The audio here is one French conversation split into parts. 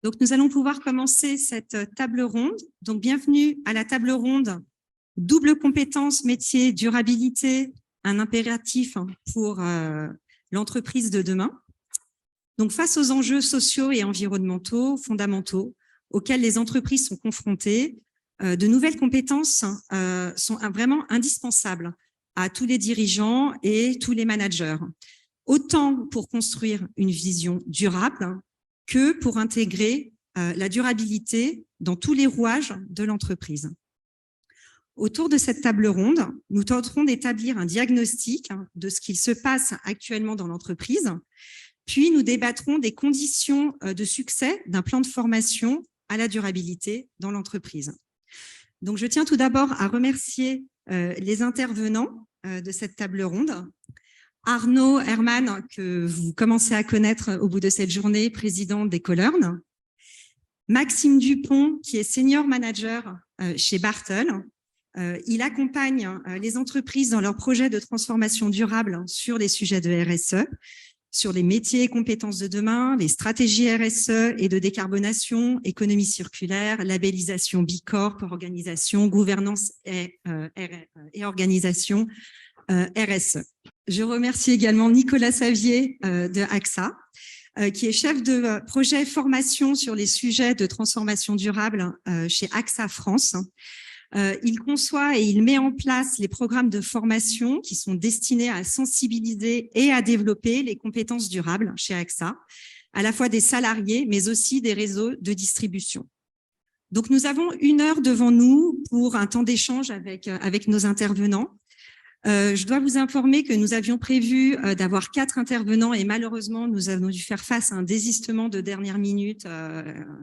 Donc, nous allons pouvoir commencer cette table ronde. Donc, bienvenue à la table ronde double compétence, métier, durabilité, un impératif pour l'entreprise de demain. Donc, face aux enjeux sociaux et environnementaux fondamentaux auxquels les entreprises sont confrontées, de nouvelles compétences sont vraiment indispensables à tous les dirigeants et tous les managers, autant pour construire une vision durable que pour intégrer la durabilité dans tous les rouages de l'entreprise. Autour de cette table ronde, nous tenterons d'établir un diagnostic de ce qu'il se passe actuellement dans l'entreprise, puis nous débattrons des conditions de succès d'un plan de formation à la durabilité dans l'entreprise. Donc, je tiens tout d'abord à remercier les intervenants de cette table ronde. Arnaud Herman, que vous commencez à connaître au bout de cette journée, président d'Ecolern. Maxime Dupont, qui est senior manager chez Bartol. Il accompagne les entreprises dans leurs projets de transformation durable sur les sujets de RSE, sur les métiers et compétences de demain, les stratégies RSE et de décarbonation, économie circulaire, labellisation B Corp, organisation, gouvernance et organisation RSE. Je remercie également Nicolas Savier de AXA, qui est chef de projet formation sur les sujets de transformation durable chez AXA France. Il conçoit et il met en place les programmes de formation qui sont destinés à sensibiliser et à développer les compétences durables chez AXA, à la fois des salariés, mais aussi des réseaux de distribution. Donc, nous avons 1 heure devant nous pour un temps d'échange avec nos intervenants. Je dois vous informer que nous avions prévu d'avoir 4 intervenants et malheureusement, nous avons dû faire face à un désistement de dernière minute.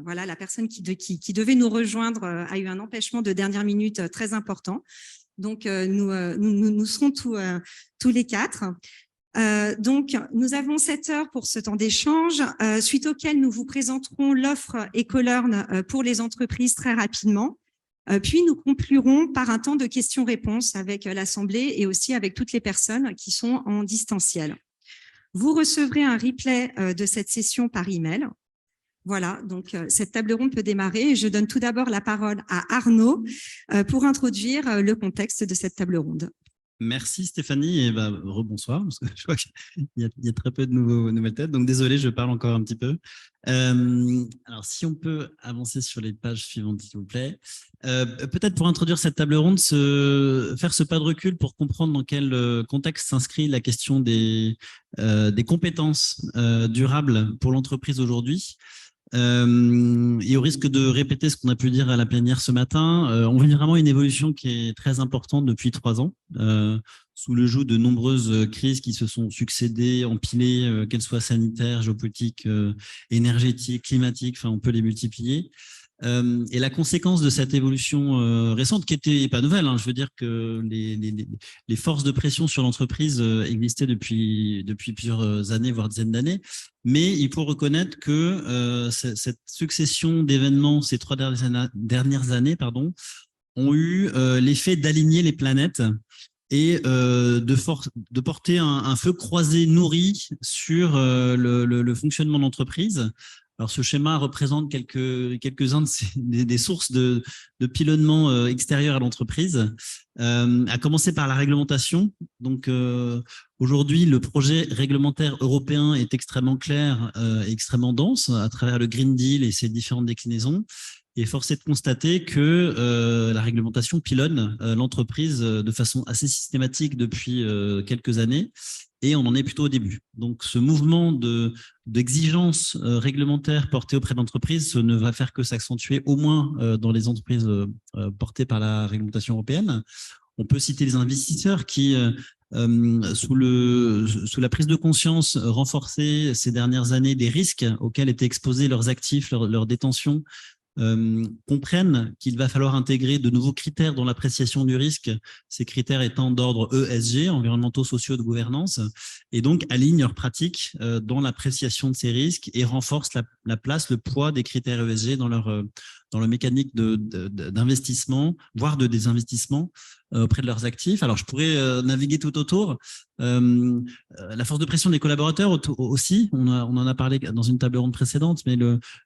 Voilà, la personne qui devait nous rejoindre a eu un empêchement de dernière minute très important. Donc, nous serons tous les 4. Donc, nous avons 7 heures pour ce temps d'échange, suite auquel nous vous présenterons l'offre Ecolern pour les entreprises très rapidement. Puis, nous conclurons par un temps de questions-réponses avec l'Assemblée et aussi avec toutes les personnes qui sont en distanciel. Vous recevrez un replay de cette session par email. Voilà, donc cette table ronde peut démarrer. Je donne tout d'abord la parole à Arnaud pour introduire le contexte de cette table ronde. Merci Stéphanie et rebonsoir, parce que je crois qu'il y a très peu de nouvelles têtes, donc désolé, je parle encore un petit peu. Alors, si on peut avancer sur les pages suivantes, s'il vous plaît. Peut-être pour introduire cette table ronde, faire ce pas de recul pour comprendre dans quel contexte s'inscrit la question des compétences durables pour l'entreprise aujourd'hui. Et au risque de répéter ce qu'on a pu dire à la plénière ce matin, on vit vraiment une évolution qui est très importante depuis 3 ans, sous le joug de nombreuses crises qui se sont succédées, empilées, qu'elles soient sanitaires, géopolitiques, énergétiques, climatiques, enfin on peut les multiplier. Et la conséquence de cette évolution récente, qui n'était pas nouvelle, je veux dire que les forces de pression sur l'entreprise existaient depuis plusieurs années, voire dizaines d'années, mais il faut reconnaître que cette succession d'événements ces 3 dernières années ont eu l'effet d'aligner les planètes et de porter un feu croisé nourri sur le fonctionnement de l'entreprise. Alors, ce schéma représente quelques-uns des sources de pilonnement extérieur à l'entreprise, à commencer par la réglementation. Donc, aujourd'hui, le projet réglementaire européen est extrêmement clair et extrêmement dense à travers le Green Deal et ses différentes déclinaisons. Et force est de constater que la réglementation pilonne l'entreprise de façon assez systématique depuis quelques années. Et on en est plutôt au début. Donc, ce mouvement d'exigence réglementaire porté auprès d'entreprises ne va faire que s'accentuer, au moins dans les entreprises portées par la réglementation européenne. On peut citer les investisseurs qui, sous la prise de conscience renforcée ces dernières années des risques auxquels étaient exposés leurs actifs, leur détention, comprennent qu'il va falloir intégrer de nouveaux critères dans l'appréciation du risque, ces critères étant d'ordre ESG, environnementaux, sociaux, de gouvernance, et donc alignent leurs pratiques dans l'appréciation de ces risques et renforcent la place, le poids des critères ESG dans dans le mécanique d'investissement, voire de désinvestissement auprès de leurs actifs. Alors, je pourrais naviguer tout autour. La force de pression des collaborateurs aussi, on en a parlé dans une table ronde précédente, mais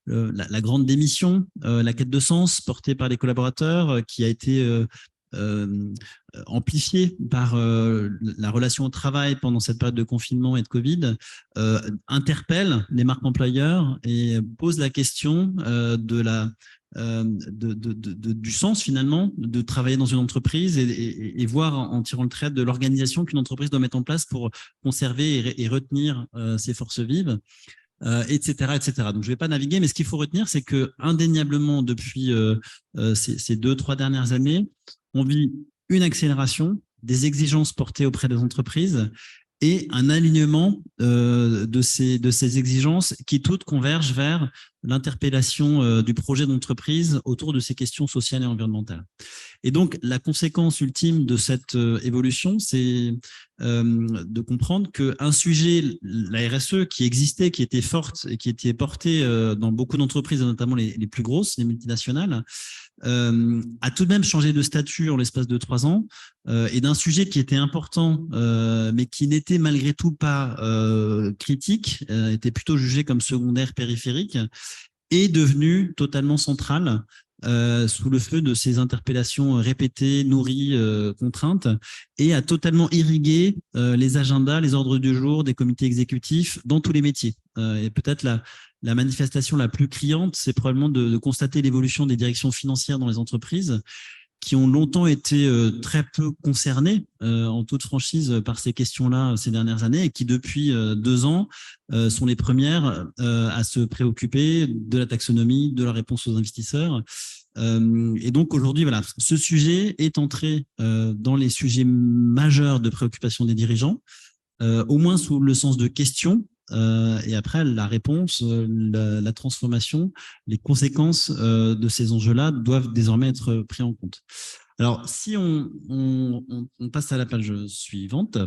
la grande démission, la quête de sens portée par les collaborateurs qui a été amplifiée par la relation au travail pendant cette période de confinement et de Covid, interpelle les marques employeurs et pose la question du sens finalement de travailler dans une entreprise et voir en tirant le trait de l'organisation qu'une entreprise doit mettre en place pour conserver et retenir ses forces vives. Etc., etc. Donc, je ne vais pas naviguer, mais ce qu'il faut retenir, c'est que indéniablement, depuis ces 2-3 dernières années, on vit une accélération des exigences portées auprès des entreprises et un alignement de ces exigences qui toutes convergent vers l'interpellation du projet d'entreprise autour de ces questions sociales et environnementales. Et donc, la conséquence ultime de cette évolution, c'est de comprendre qu'un sujet, la RSE, qui existait, qui était forte et qui était portée dans beaucoup d'entreprises, notamment les plus grosses, les multinationales, a tout de même changé de statut en l'espace de 3 ans et d'un sujet qui était important, mais qui n'était malgré tout pas critique, était plutôt jugé comme secondaire, périphérique, est devenu totalement central sous le feu de ces interpellations répétées, nourries, contraintes, et a totalement irrigué les agendas, les ordres du jour des comités exécutifs dans tous les métiers. Et peut-être la manifestation la plus criante, c'est probablement de constater l'évolution des directions financières dans les entreprises qui ont longtemps été très peu concernées en toute franchise par ces questions-là ces dernières années et qui depuis 2 ans sont les premières à se préoccuper de la taxonomie, de la réponse aux investisseurs. Et donc aujourd'hui, voilà, ce sujet est entré dans les sujets majeurs de préoccupation des dirigeants, au moins sous le sens de questions. Et après, la réponse, la transformation, les conséquences de ces enjeux-là doivent désormais être pris en compte. Alors, si on passe à la page suivante,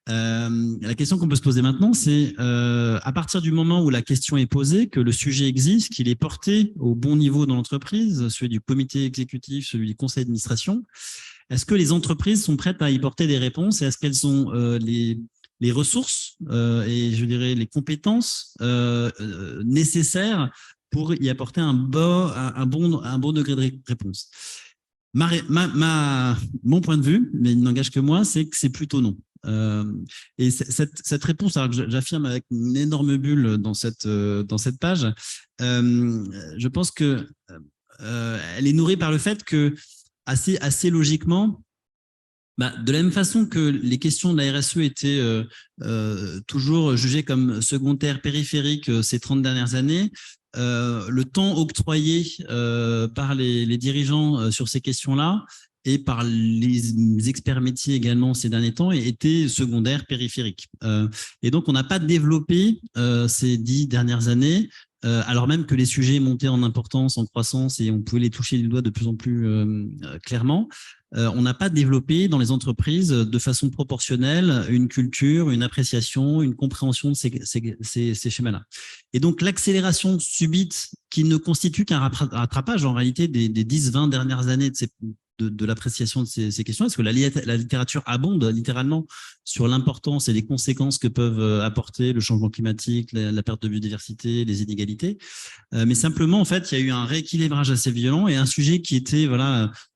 la question qu'on peut se poser maintenant, c'est à partir du moment où la question est posée, que le sujet existe, qu'il est porté au bon niveau dans l'entreprise, celui du comité exécutif, celui du conseil d'administration, est-ce que les entreprises sont prêtes à y porter des réponses et est-ce qu'elles ont les ressources et je dirais les compétences nécessaires pour y apporter un bon degré de réponse. Mon point de vue, mais il n'engage que moi, c'est que c'est plutôt non. Et cette réponse, alors que j'affirme avec une énorme bulle dans cette page, je pense que elle est nourrie par le fait que assez logiquement, de la même façon que les questions de la RSE étaient toujours jugées comme secondaires, périphériques ces 30 dernières années, le temps octroyé par les dirigeants sur ces questions-là et par les experts métiers également ces derniers temps était secondaire, périphérique. Et donc, on n'a pas développé ces 10 dernières années alors même que les sujets montaient en importance, en croissance et on pouvait les toucher du doigt de plus en plus clairement, on n'a pas développé dans les entreprises de façon proportionnelle une culture, une appréciation, une compréhension de ces schémas-là. Et donc, l'accélération subite qui ne constitue qu'un rattrapage en réalité des 10-20 dernières années de l'appréciation de ces questions, parce que la littérature abonde littéralement sur l'importance et les conséquences que peuvent apporter le changement climatique, la perte de biodiversité, les inégalités. Mais simplement, en fait, il y a eu un rééquilibrage assez violent et un sujet qui était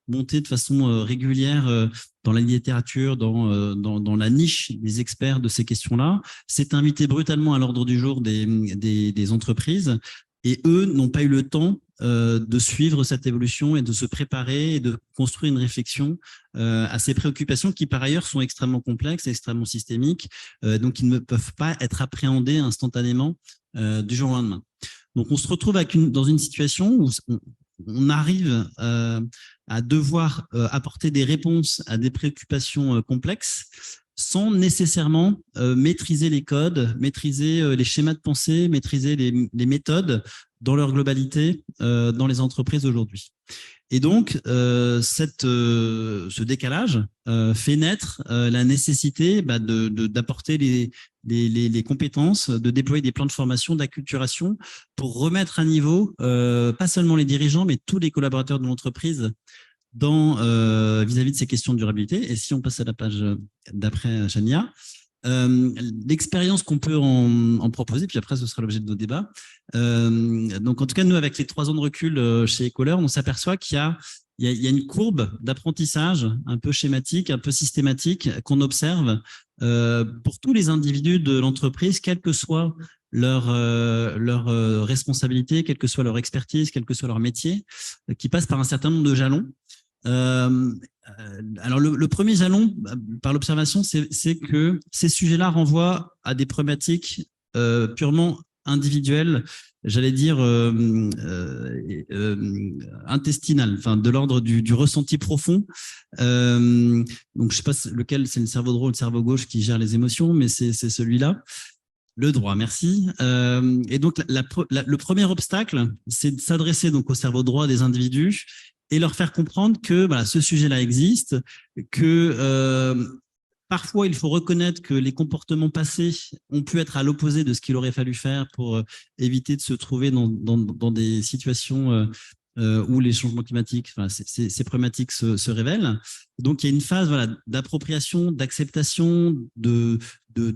monté de façon régulière dans la littérature, dans la niche des experts de ces questions-là, s'est invité brutalement à l'ordre du jour des entreprises. Et eux n'ont pas eu le temps de suivre cette évolution et de se préparer et de construire une réflexion à ces préoccupations qui, par ailleurs, sont extrêmement complexes, extrêmement systémiques, donc ils ne peuvent pas être appréhendés instantanément du jour au lendemain. Donc, on se retrouve dans une situation où on arrive à devoir apporter des réponses à des préoccupations complexes sans nécessairement maîtriser les codes, maîtriser les schémas de pensée, maîtriser les méthodes dans leur globalité dans les entreprises aujourd'hui. Et donc, ce décalage fait naître la nécessité d'apporter les compétences, de déployer des plans de formation, d'acculturation pour remettre à niveau pas seulement les dirigeants, mais tous les collaborateurs de l'entreprise vis-à-vis de ces questions de durabilité. Et si on passe à la page d'après, Chania, l'expérience qu'on peut en proposer, puis après ce sera l'objet de nos débats. Donc en tout cas, nous, avec les 3 ans de recul chez Ecoleur, on s'aperçoit qu'il y a une courbe d'apprentissage un peu schématique, un peu systématique qu'on observe pour tous les individus de l'entreprise, quelle que soit leur responsabilité, quelle que soit leur expertise, quel que soit leur métier, qui passe par un certain nombre de jalons. Alors le premier jalon par l'observation, c'est que ces sujets-là renvoient à des problématiques purement individuelles, j'allais dire intestinales, enfin de l'ordre du ressenti profond. Donc je sais pas lequel, c'est le cerveau droit ou le cerveau gauche qui gère les émotions, mais c'est celui-là. Le droit, merci. Et donc, le premier obstacle, c'est de s'adresser donc au cerveau droit des individus et leur faire comprendre que voilà, ce sujet-là existe, que parfois, il faut reconnaître que les comportements passés ont pu être à l'opposé de ce qu'il aurait fallu faire pour éviter de se trouver dans des situations où les changements climatiques, enfin, ces problématiques se révèlent. Donc, il y a une phase voilà, d'appropriation, d'acceptation, de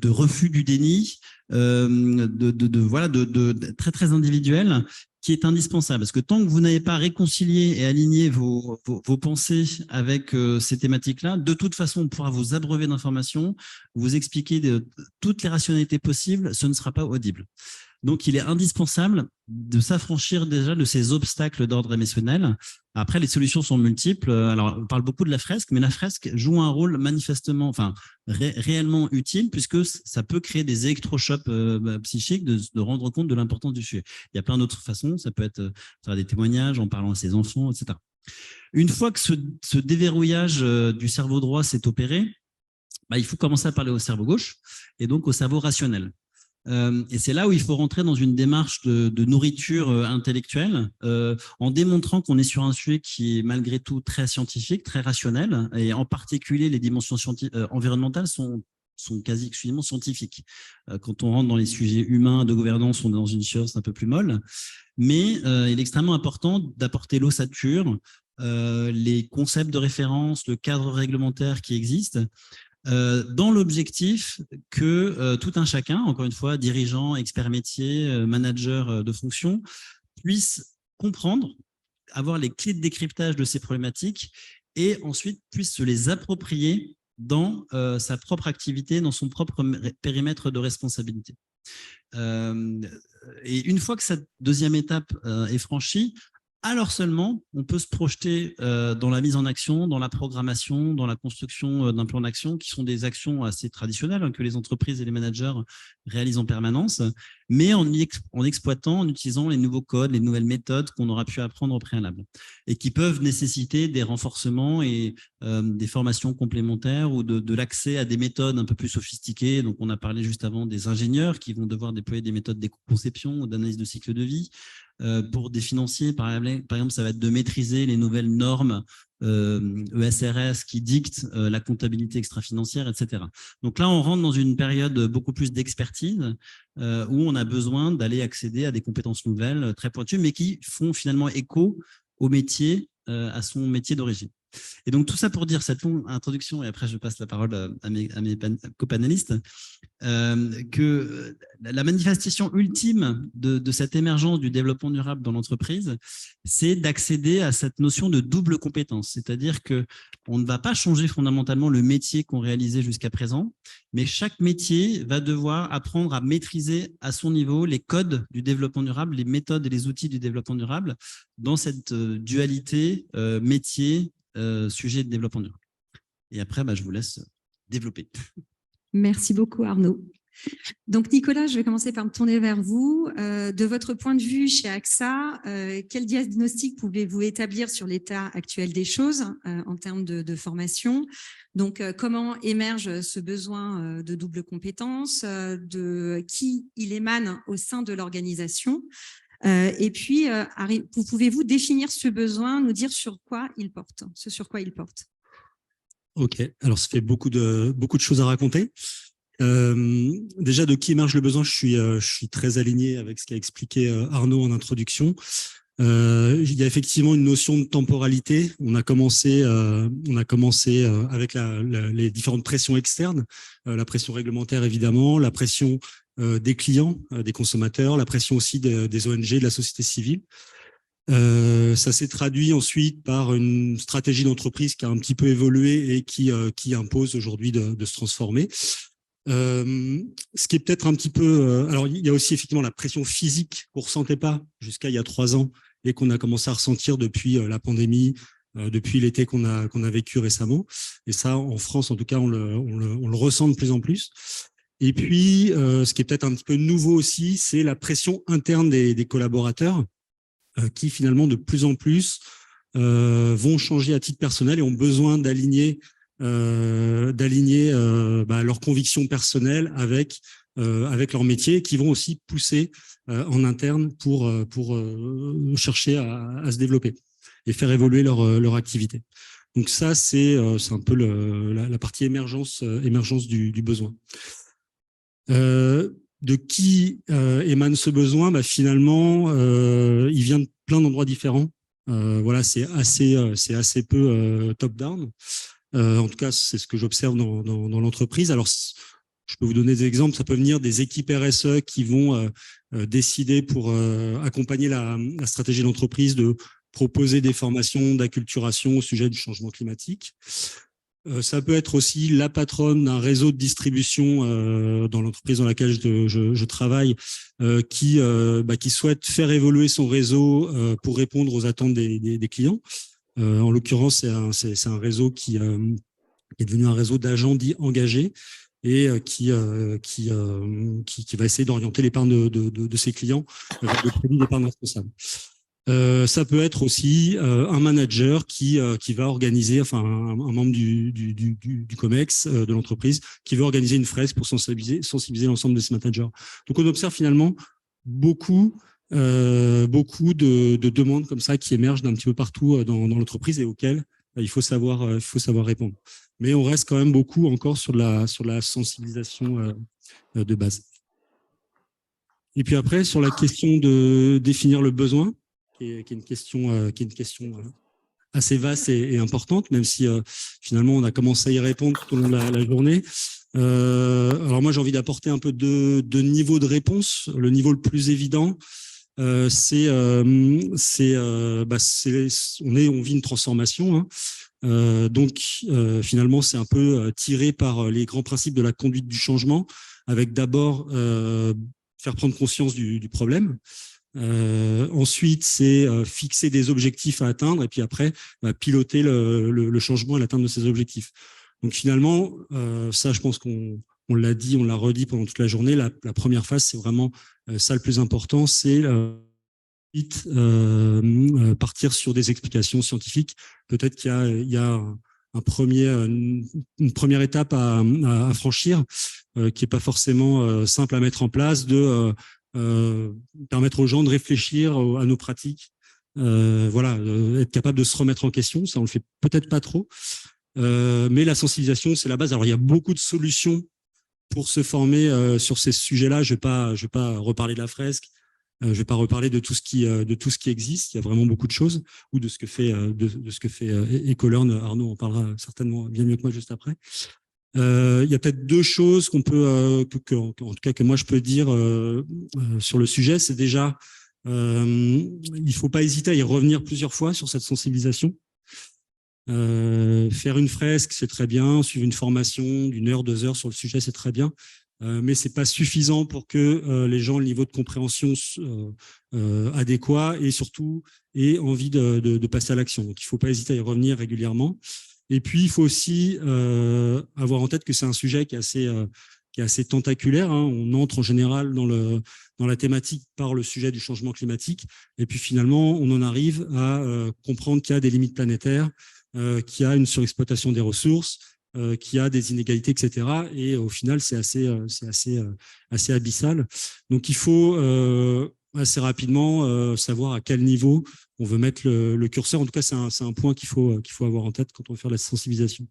refus du déni, voilà, très, très individuel, qui est indispensable. Parce que tant que vous n'avez pas réconcilié et aligné vos pensées avec ces thématiques-là, de toute façon, on pourra vous abreuver d'informations, vous expliquer toutes les rationalités possibles, ce ne sera pas audible. Donc, il est indispensable de s'affranchir déjà de ces obstacles d'ordre émotionnel. Après, les solutions sont multiples. Alors, on parle beaucoup de la fresque, mais la fresque joue un rôle manifestement, enfin, réellement utile, puisque ça peut créer des électrochocs psychiques, de rendre compte de l'importance du sujet. Il y a plein d'autres façons. Ça peut être faire des témoignages en parlant à ses enfants, etc. Une fois que ce déverrouillage du cerveau droit s'est opéré, il faut commencer à parler au cerveau gauche et donc au cerveau rationnel. Et c'est là où il faut rentrer dans une démarche de nourriture intellectuelle, en démontrant qu'on est sur un sujet qui est malgré tout très scientifique, très rationnel, et en particulier les dimensions environnementales sont quasi exclusivement scientifiques. Quand on rentre dans les sujets humains, de gouvernance, on est dans une science un peu plus molle, mais il est extrêmement important d'apporter l'ossature, les concepts de référence, le cadre réglementaire qui existe, dans l'objectif que tout un chacun, encore une fois, dirigeant, expert métier, manager de fonction, puisse comprendre, avoir les clés de décryptage de ces problématiques et ensuite puisse se les approprier dans sa propre activité, dans son propre périmètre de responsabilité. Et une fois que cette deuxième étape est franchie, alors seulement, on peut se projeter dans la mise en action, dans la programmation, dans la construction d'un plan d'action, qui sont des actions assez traditionnelles que les entreprises et les managers réalisent en permanence, mais en exploitant, en utilisant les nouveaux codes, les nouvelles méthodes qu'on aura pu apprendre au préalable, et qui peuvent nécessiter des renforcements et des formations complémentaires ou de l'accès à des méthodes un peu plus sophistiquées. Donc, on a parlé juste avant des ingénieurs qui vont devoir déployer des méthodes d'éco-conception ou d'analyse de cycle de vie. Pour des financiers, par exemple, ça va être de maîtriser les nouvelles normes ESRS qui dictent la comptabilité extra-financière, etc. Donc là, on rentre dans une période beaucoup plus d'expertise où on a besoin d'aller accéder à des compétences nouvelles, très pointues, mais qui font finalement écho au métier, à son métier d'origine. Et donc, tout ça pour dire cette longue introduction, et après, je passe la parole à mes copanélistes, que la manifestation ultime de cette émergence du développement durable dans l'entreprise, c'est d'accéder à cette notion de double compétence. C'est-à-dire qu'on ne va pas changer fondamentalement le métier qu'on réalisait jusqu'à présent, mais chaque métier va devoir apprendre à maîtriser à son niveau les codes du développement durable, les méthodes et les outils du développement durable dans cette dualité métier, sujet de développement durable. Et après, je vous laisse développer. Merci beaucoup, Arnaud. Donc, Nicolas, je vais commencer par me tourner vers vous. De votre point de vue chez AXA, quel diagnostic pouvez-vous établir sur l'état actuel des choses en termes de formation? Donc, comment émerge ce besoin de double compétence, de qui il émane au sein de l'organisation? Et puis, pouvez-vous définir ce besoin, nous dire sur quoi il porte, ce sur quoi il porte? Ok, alors ça fait beaucoup de choses à raconter. Déjà, de qui émerge le besoin, je suis très aligné avec ce qu'a expliqué Arnaud en introduction. Il y a effectivement une notion de temporalité. On a commencé avec les différentes pressions externes, la pression réglementaire évidemment, la pression des clients, des consommateurs, la pression aussi des ONG, de la société civile. Ça s'est traduit ensuite par une stratégie d'entreprise qui a un petit peu évolué et qui impose aujourd'hui de se transformer. Ce qui est peut-être un petit peu... alors, il y a aussi effectivement la pression physique qu'on ne ressentait pas jusqu'à il y a 3 ans et qu'on a commencé à ressentir depuis la pandémie, depuis l'été qu'on a vécu récemment. Et ça, en France, en tout cas, on le ressent de plus en plus. Et puis, ce qui est peut-être un petit peu nouveau aussi, c'est la pression interne des collaborateurs qui, finalement, de plus en plus vont changer à titre personnel et ont besoin d'aligner leurs convictions personnelles avec leur métier, qui vont aussi pousser en interne pour chercher à se développer et faire évoluer leur activité. Donc ça, c'est un peu la partie émergence du besoin. De qui émane ce besoin? Finalement, il vient de plein d'endroits différents. Voilà, c'est assez peu top-down. En tout cas, c'est ce que j'observe dans l'entreprise. Alors, je peux vous donner des exemples. Ça peut venir des équipes RSE qui vont décider pour accompagner la stratégie d'entreprise de proposer des formations d'acculturation au sujet du changement climatique. Ça peut être aussi la patronne d'un réseau de distribution dans l'entreprise dans laquelle je travaille qui souhaite faire évoluer son réseau pour répondre aux attentes des clients. En l'occurrence, c'est un réseau qui est devenu un réseau d'agents dits engagés et qui va essayer d'orienter l'épargne de ses clients vers le produit d'épargne responsable. Ça peut être aussi un manager qui va organiser, enfin un membre du COMEX de l'entreprise qui veut organiser une fresque pour sensibiliser l'ensemble de ses managers. Donc on observe finalement beaucoup de demandes comme ça qui émergent d'un petit peu partout dans l'entreprise et auxquelles il faut savoir répondre. Mais on reste quand même beaucoup encore sur la sensibilisation de base. Et puis après, sur la question de définir le besoin, qui est une question assez vaste et importante, même si finalement on a commencé à y répondre tout au long de la journée. Alors moi, j'ai envie d'apporter un peu de niveau de réponse. Le niveau le plus évident, on vit une transformation. Donc finalement, c'est un peu tiré par les grands principes de la conduite du changement, avec d'abord faire prendre conscience du problème. Ensuite, c'est fixer des objectifs à atteindre et puis après, piloter le changement à l'atteinte de ces objectifs. Donc finalement, ça, je pense qu'on l'a dit, on l'a redit pendant toute la journée. La première phase, c'est vraiment ça le plus important, c'est partir sur des explications scientifiques. Peut-être qu'il y a une première étape à franchir qui n'est pas forcément simple à mettre en place, de permettre aux gens de réfléchir à nos pratiques, être capable de se remettre en question. Ça, on le fait peut-être pas trop, mais la sensibilisation, c'est la base. Alors, il y a beaucoup de solutions pour se former sur ces sujets-là. Je vais pas reparler de la fresque. Je vais pas reparler de tout ce qui existe. Il y a vraiment beaucoup de choses, ou de ce que fait Ecolearn. Arnaud en parlera certainement bien mieux que moi juste après. Il y a peut-être 2 choses qu'on peut, en tout cas que moi je peux dire sur le sujet. C'est déjà, il faut pas hésiter à y revenir plusieurs fois sur cette sensibilisation. Faire une fresque, c'est très bien. Suivre une formation d'1 heure, 2 heures sur le sujet, c'est très bien. Mais c'est pas suffisant pour que les gens, le niveau de compréhension adéquat et surtout aient envie de passer à l'action. Donc, il faut pas hésiter à y revenir régulièrement. Et puis, il faut aussi avoir en tête que c'est un sujet qui est assez tentaculaire. On entre en général dans la thématique par le sujet du changement climatique. Et puis, finalement, on en arrive à comprendre qu'il y a des limites planétaires, qu'il y a une surexploitation des ressources, qu'il y a des inégalités, etc. Et au final, c'est assez abyssal. Donc, il faut assez rapidement savoir à quel niveau on veut mettre le curseur. En tout cas, c'est un point qu'il faut avoir en tête quand on veut faire la sensibilisation.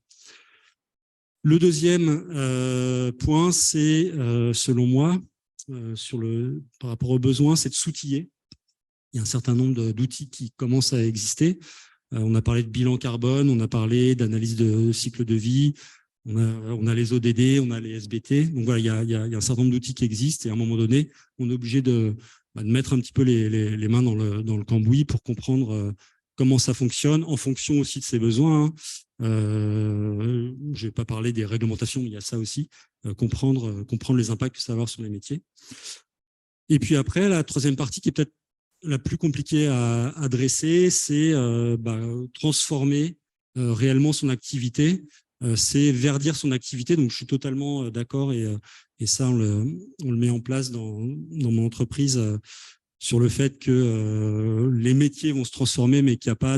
Le deuxième point, c'est, selon moi, par rapport aux besoins, c'est de s'outiller. Il y a un certain nombre d'outils qui commencent à exister. On a parlé de bilan carbone, on a parlé d'analyse de cycle de vie, on a les ODD, on a les SBT. Donc voilà, il y a un certain nombre d'outils qui existent et à un moment donné, on est obligé de mettre un petit peu les mains dans le cambouis pour comprendre comment ça fonctionne en fonction aussi de ses besoins. Je ne vais pas parler des réglementations, mais il y a ça aussi, comprendre les impacts que ça va avoir sur les métiers. Et puis après, la troisième partie qui est peut-être la plus compliquée à adresser, c'est transformer réellement son activité, c'est verdir son activité. Donc, je suis totalement d'accord et ça, on le met en place dans mon entreprise sur le fait que les métiers vont se transformer, mais qu'il n'y a pas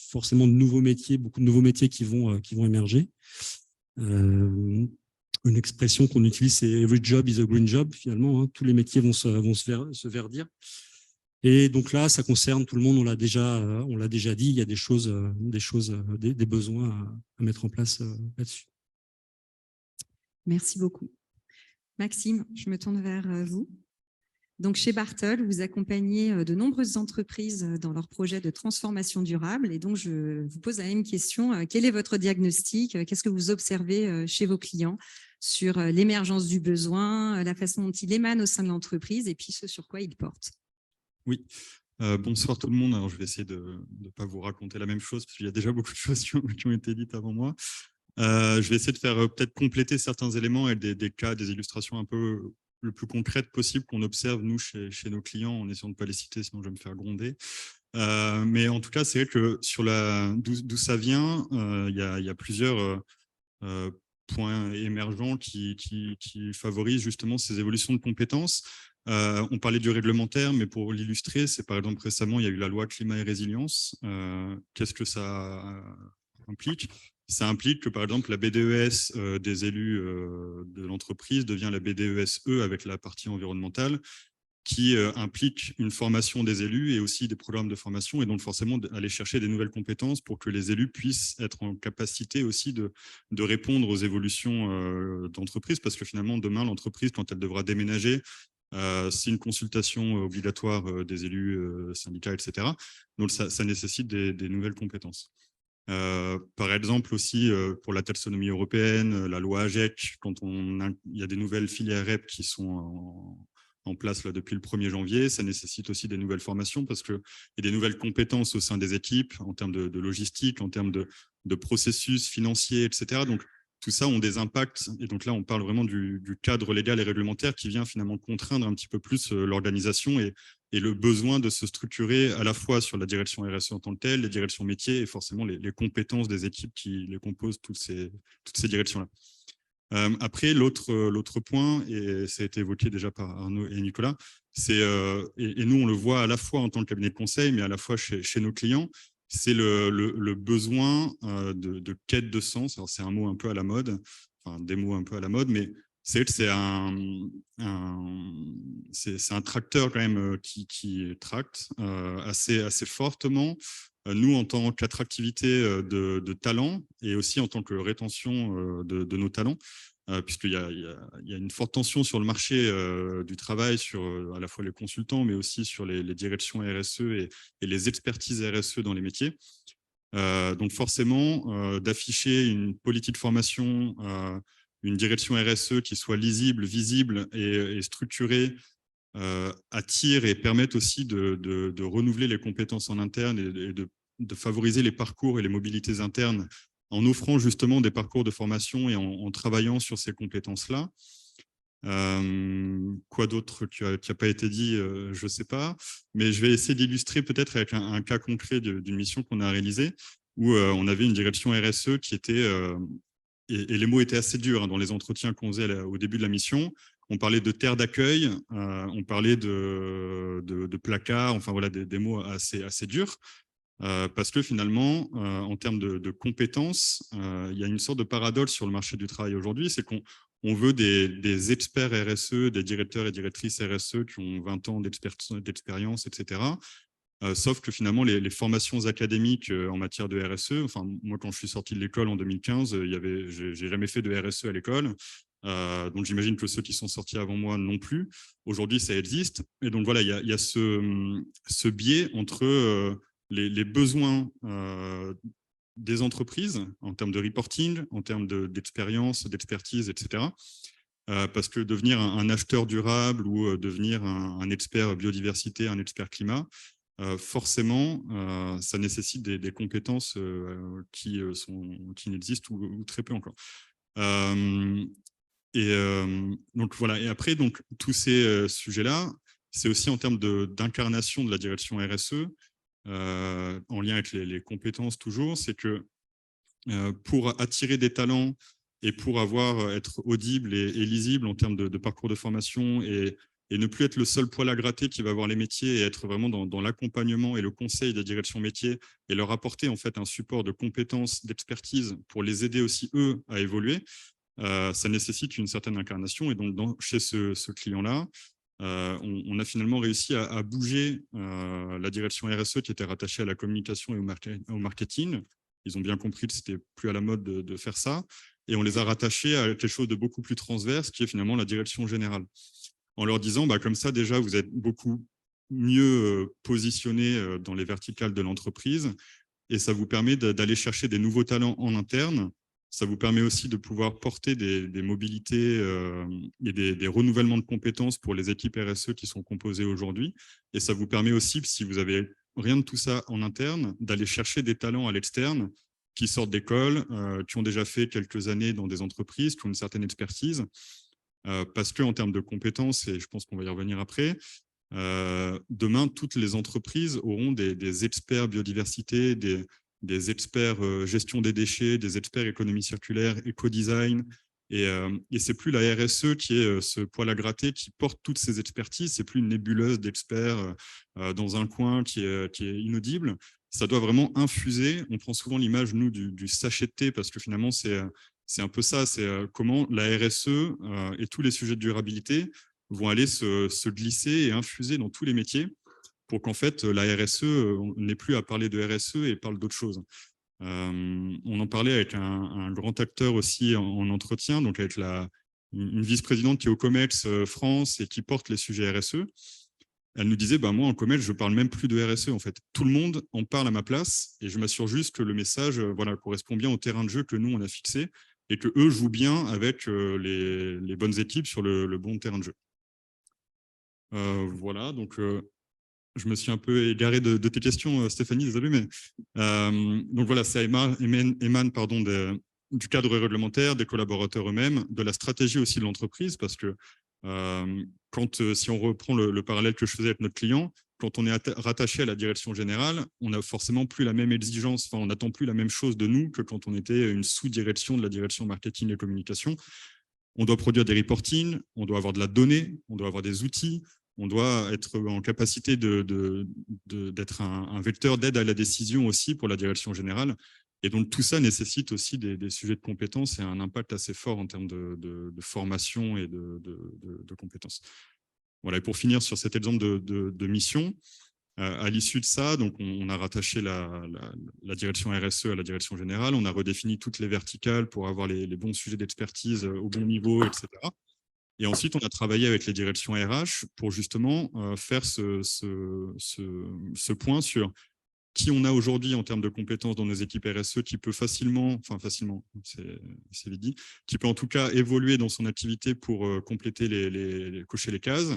forcément de nouveaux métiers, beaucoup de nouveaux métiers qui vont émerger. Une expression qu'on utilise, c'est « every job is a green job », finalement. Hein, tous les métiers vont se verdir. Et donc là, ça concerne tout le monde, on l'a déjà dit, il y a des besoins à mettre en place là-dessus. Merci beaucoup. Maxime, je me tourne vers vous. Donc, chez Bartol, vous accompagnez de nombreuses entreprises dans leurs projets de transformation durable. Et donc, je vous pose la même question. Quel est votre diagnostic? Qu'est-ce que vous observez chez vos clients sur l'émergence du besoin, la façon dont il émane au sein de l'entreprise et puis ce sur quoi il porte? Oui, bonsoir tout le monde. Alors, je vais essayer de ne pas vous raconter la même chose parce qu'il y a déjà beaucoup de choses qui ont été dites avant moi. Je vais essayer de faire peut-être compléter certains éléments et des cas, des illustrations un peu le plus concrètes possible qu'on observe, nous, chez nos clients, en essayant de ne pas les citer, sinon je vais me faire gronder. Mais en tout cas, c'est vrai que sur d'où ça vient, il y a plusieurs points émergents qui favorisent justement ces évolutions de compétences. On parlait du réglementaire, mais pour l'illustrer, c'est par exemple récemment, il y a eu la loi climat et résilience. Qu'est-ce que ça implique? Ça implique que, par exemple, la BDES des élus de l'entreprise devient la BDES-E avec la partie environnementale, qui implique une formation des élus et aussi des programmes de formation, et donc forcément aller chercher des nouvelles compétences pour que les élus puissent être en capacité aussi de répondre aux évolutions d'entreprise, parce que finalement, demain, l'entreprise, quand elle devra déménager, c'est une consultation obligatoire des élus, syndicats, etc. Donc, ça nécessite des nouvelles compétences. Par exemple aussi pour la taxonomie européenne, la loi AGEC, quand il y a des nouvelles filières REP qui sont en place là, depuis le 1er janvier, ça nécessite aussi des nouvelles formations parce qu'il y a des nouvelles compétences au sein des équipes en termes de logistique, en termes de processus financiers, etc. Donc, tout ça ont des impacts. Et donc là, on parle vraiment du cadre légal et réglementaire qui vient finalement contraindre un petit peu plus l'organisation et le besoin de se structurer à la fois sur la direction RSE en tant que telle, les directions métiers et forcément les compétences des équipes qui les composent, toutes ces directions-là. Après, l'autre point, et ça a été évoqué déjà par Arnaud et Nicolas, c'est, et nous on le voit à la fois en tant que cabinet de conseil, mais à la fois chez nos clients, c'est le besoin de quête de sens. Alors c'est un mot un peu à la mode, enfin des mots un peu à la mode, mais c'est un tracteur quand même qui tracte assez fortement. Nous, en tant qu'attractivité de talents et aussi en tant que rétention de nos talents, puisqu'il y a une forte tension sur le marché du travail, sur à la fois les consultants, mais aussi sur les directions RSE et les expertises RSE dans les métiers. Donc forcément, d'afficher une politique de formation, une direction RSE qui soit lisible, visible et structurée, attire et permettent aussi de renouveler les compétences en interne et de favoriser les parcours et les mobilités internes en offrant justement des parcours de formation et en travaillant sur ces compétences-là. Quoi d'autre qui n'a pas été dit, je ne sais pas, mais je vais essayer d'illustrer peut-être avec un cas concret d'une mission qu'on a réalisée où on avait une direction RSE qui était, et les mots étaient assez durs hein, dans les entretiens qu'on faisait au début de la mission. On parlait de terre d'accueil, on parlait de placards, enfin voilà, des mots assez durs. Parce que finalement, en termes de compétences, il y a une sorte de paradoxe sur le marché du travail aujourd'hui, c'est qu'on On veut des experts RSE, des directeurs et directrices RSE qui ont 20 ans d'expérience, etc. Sauf que finalement, les formations académiques en matière de RSE, enfin, moi, quand je suis sorti de l'école en 2015, j'ai jamais fait de RSE à l'école. Donc, j'imagine que ceux qui sont sortis avant moi non plus. Aujourd'hui, ça existe. Et donc, voilà, il y a ce biais entre les besoins des entreprises en termes de reporting, en termes d'expérience, d'expertise, etc. Parce que devenir un acheteur durable ou devenir un expert biodiversité, un expert climat, forcément, ça nécessite des compétences qui n'existent ou très peu encore. Donc voilà. Et après, donc, tous ces sujets-là, c'est aussi en termes d'incarnation de la direction RSE, en lien avec les compétences toujours, c'est que pour attirer des talents et pour être audible et lisible en termes de parcours de formation et ne plus être le seul poil à gratter qui va voir les métiers et être vraiment dans l'accompagnement et le conseil des directions métiers et leur apporter en fait un support de compétences, d'expertise pour les aider aussi eux à évoluer, ça nécessite une certaine incarnation. Et donc chez ce client-là, on a finalement réussi à bouger la direction RSE qui était rattachée à la communication et au marketing. Ils ont bien compris que c'était plus à la mode de faire ça. Et on les a rattachés à quelque chose de beaucoup plus transverse, qui est finalement la direction générale. En leur disant, comme ça, déjà, vous êtes beaucoup mieux positionnés dans les verticales de l'entreprise. Et ça vous permet d'aller chercher des nouveaux talents en interne. Ça vous permet aussi de pouvoir porter des mobilités et des renouvellements de compétences pour les équipes RSE qui sont composées aujourd'hui. Et ça vous permet aussi, si vous avez rien de tout ça en interne, d'aller chercher des talents à l'externe qui sortent d'école, qui ont déjà fait quelques années dans des entreprises, qui ont une certaine expertise. Parce qu'en termes de compétences, et je pense qu'on va y revenir après, demain, toutes les entreprises auront des experts biodiversité, des experts gestion des déchets, des experts économie circulaire, éco-design. Et c'est plus la RSE qui est ce poil à gratter qui porte toutes ces expertises. C'est plus une nébuleuse d'experts dans un coin qui est inaudible. Ça doit vraiment infuser. On prend souvent l'image, nous, du sachet de thé, parce que finalement, c'est un peu ça. C'est comment la RSE et tous les sujets de durabilité vont aller se glisser et infuser dans tous les métiers pour qu'en fait, la RSE, on n'ait plus à parler de RSE et parle d'autre chose. On en parlait avec un grand acteur aussi en entretien, donc avec une vice-présidente qui est au COMEX France et qui porte les sujets RSE. Elle nous disait, moi, en COMEX, je ne parle même plus de RSE, en fait. Tout le monde en parle à ma place et je m'assure juste que le message correspond bien au terrain de jeu que nous, on a fixé et que eux jouent bien avec les bonnes équipes sur le bon terrain de jeu. Voilà, donc je me suis un peu égaré de tes questions, Stéphanie, désolé, mais donc voilà, ça émane du cadre réglementaire, des collaborateurs eux-mêmes, de la stratégie aussi de l'entreprise, parce que si on reprend le parallèle que je faisais avec notre client, quand on est rattaché à la direction générale, on n'a forcément plus la même exigence, on n'attend plus la même chose de nous que quand on était une sous-direction de la direction marketing et communication. On doit produire des reportings, on doit avoir de la donnée, on doit avoir des outils, on doit être en capacité d'être un vecteur d'aide à la décision aussi pour la direction générale. Et donc, tout ça nécessite aussi des sujets de compétences et un impact assez fort en termes de formation et de compétences. Voilà, et pour finir sur cet exemple de mission, à l'issue de ça, donc on a rattaché la direction RSE à la direction générale, on a redéfini toutes les verticales pour avoir les bons sujets d'expertise au bon niveau, etc. Et ensuite, on a travaillé avec les directions RH pour justement faire ce point sur qui on a aujourd'hui en termes de compétences dans nos équipes RSE, qui peut facilement, c'est vite dit, qui peut en tout cas évoluer dans son activité pour compléter cocher les cases,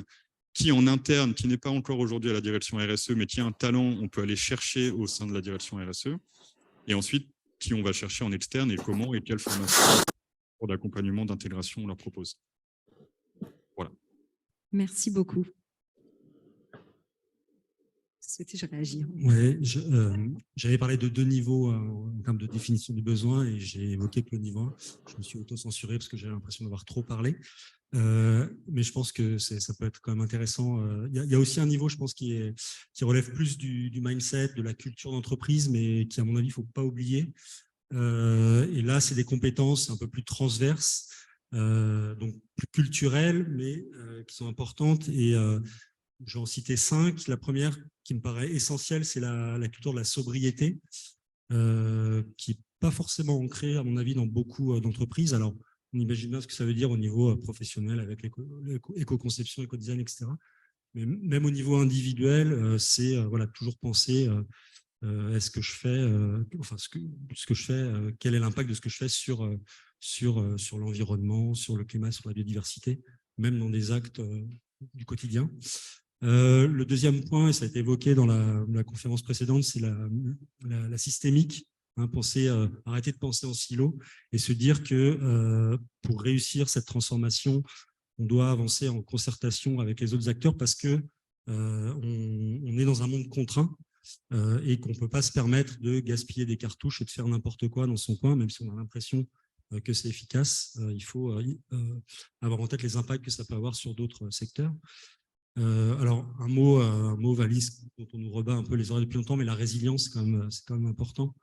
qui en interne, qui n'est pas encore aujourd'hui à la direction RSE, mais qui a un talent, on peut aller chercher au sein de la direction RSE, et ensuite, qui on va chercher en externe et comment et quelle formation pour d'accompagnement, d'intégration on leur propose. Voilà. Merci beaucoup. Souhaitez-je réagir? Oui, j'avais parlé de 2 niveaux en termes de définition du besoin et j'ai évoqué que le niveau 1. Je me suis auto-censuré parce que j'avais l'impression d'avoir trop parlé. Mais je pense que ça peut être quand même intéressant. Il y a aussi un niveau, je pense, qui relève plus du mindset, de la culture d'entreprise, mais qui, à mon avis, il ne faut pas oublier. Et là, c'est des compétences un peu plus transverses donc plus culturelles, mais qui sont importantes. Et je vais en citer 5. La première qui me paraît essentielle, c'est la culture de la sobriété, qui n'est pas forcément ancrée, à mon avis, dans beaucoup d'entreprises. Alors, on imagine bien ce que ça veut dire au niveau professionnel avec l'éco-conception, éco-design, etc. Mais même au niveau individuel, c'est voilà, toujours penser est-ce que je fais, enfin, ce que je fais, quel est l'impact de ce que je fais sur l'environnement, sur le climat, sur la biodiversité, même dans des actes du quotidien. Le deuxième point, et ça a été évoqué dans la conférence précédente, c'est la systémique. Hein, arrêter de penser en silo et se dire que pour réussir cette transformation, on doit avancer en concertation avec les autres acteurs parce que on est dans un monde contraint et qu'on ne peut pas se permettre de gaspiller des cartouches et de faire n'importe quoi dans son coin, même si on a l'impression que c'est efficace. Il faut avoir en tête les impacts que ça peut avoir sur d'autres secteurs. Alors, un mot valise dont on nous rebat un peu les oreilles depuis longtemps, mais la résilience, c'est quand même important.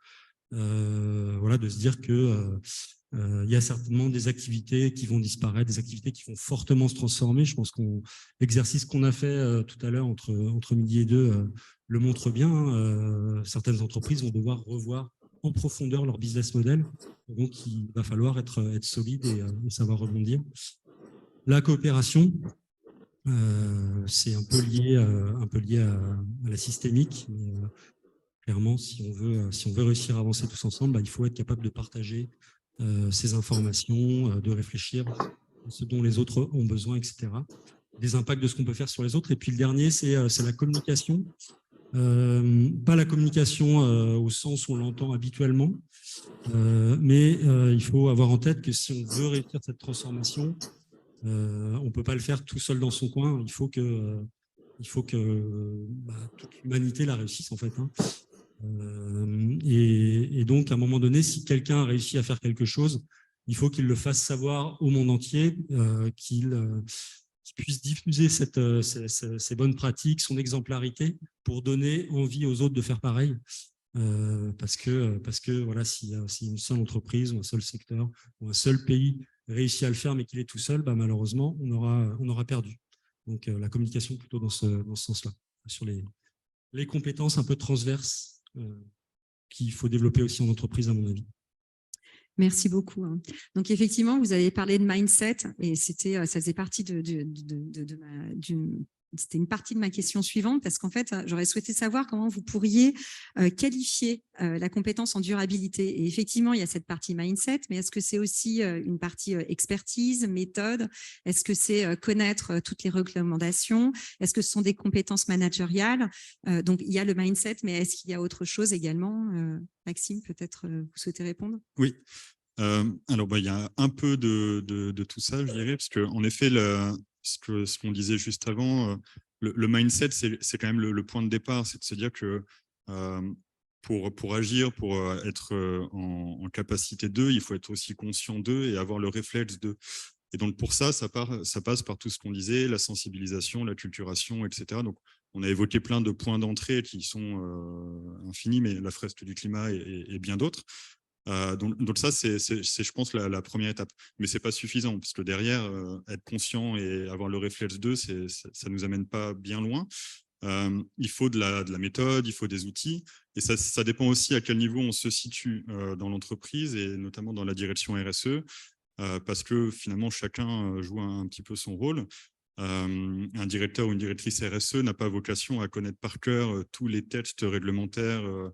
Voilà, de se dire que il y a certainement des activités qui vont disparaître, des activités qui vont fortement se transformer. Je pense l'exercice qu'on a fait tout à l'heure entre midi et 2 le montre bien. Certaines entreprises vont devoir revoir en profondeur leur business model. Donc, il va falloir être solide et savoir rebondir. La coopération, c'est un peu lié à la systémique. Mais, clairement, si on veut réussir à avancer tous ensemble, il faut être capable de partager ces informations, de réfléchir à ce dont les autres ont besoin, etc. Des impacts de ce qu'on peut faire sur les autres. Et puis le dernier, c'est la communication. Pas la communication au sens où on l'entend habituellement, mais il faut avoir en tête que si on veut réussir cette transformation, on ne peut pas le faire tout seul dans son coin. Il faut que toute l'humanité la réussisse, en fait. Hein. Et donc, à un moment donné, si quelqu'un a réussi à faire quelque chose, il faut qu'il le fasse savoir au monde entier, qu'il puisse diffuser ces bonnes pratiques, son exemplarité, pour donner envie aux autres de faire pareil. Parce que voilà, si une seule entreprise ou un seul secteur ou un seul pays réussit à le faire, mais qu'il est tout seul, malheureusement, on aura perdu. Donc, la communication plutôt dans ce sens-là, sur les compétences un peu transverses qu'il faut développer aussi en entreprise, à mon avis. Merci beaucoup. Donc, effectivement, vous avez parlé de mindset et ça faisait partie c'était une partie de ma question suivante parce qu'en fait, j'aurais souhaité savoir comment vous pourriez qualifier la compétence en durabilité. Et effectivement, il y a cette partie mindset, mais est-ce que c'est aussi une partie expertise, méthode? Est-ce que c'est connaître toutes les recommandations? Est-ce que ce sont des compétences managériales? Donc, il y a le mindset, mais est-ce qu'il y a autre chose également? Maxime, peut-être vous souhaitez répondre? Oui. Alors, il y a un peu de tout ça, je dirais, parce qu'en effet, ce qu'on disait juste avant, le mindset, c'est quand même le point de départ, c'est de se dire que pour agir, pour être en capacité d'eux, il faut être aussi conscient d'eux et avoir le réflexe d'eux. Et donc, pour ça passe par tout ce qu'on disait, la sensibilisation, la culturation, etc. Donc, on a évoqué plein de points d'entrée qui sont infinis, mais la fresque du climat et bien d'autres. Donc ça, c'est je pense, la première étape. Mais ce n'est pas suffisant, parce que derrière, être conscient et avoir le réflexe d'eux, ça ne nous amène pas bien loin. Il faut de la méthode, il faut des outils. Et ça dépend aussi à quel niveau on se situe dans l'entreprise, et notamment dans la direction RSE, parce que finalement, chacun joue un petit peu son rôle. Un directeur ou une directrice RSE n'a pas vocation à connaître par cœur tous les textes réglementaires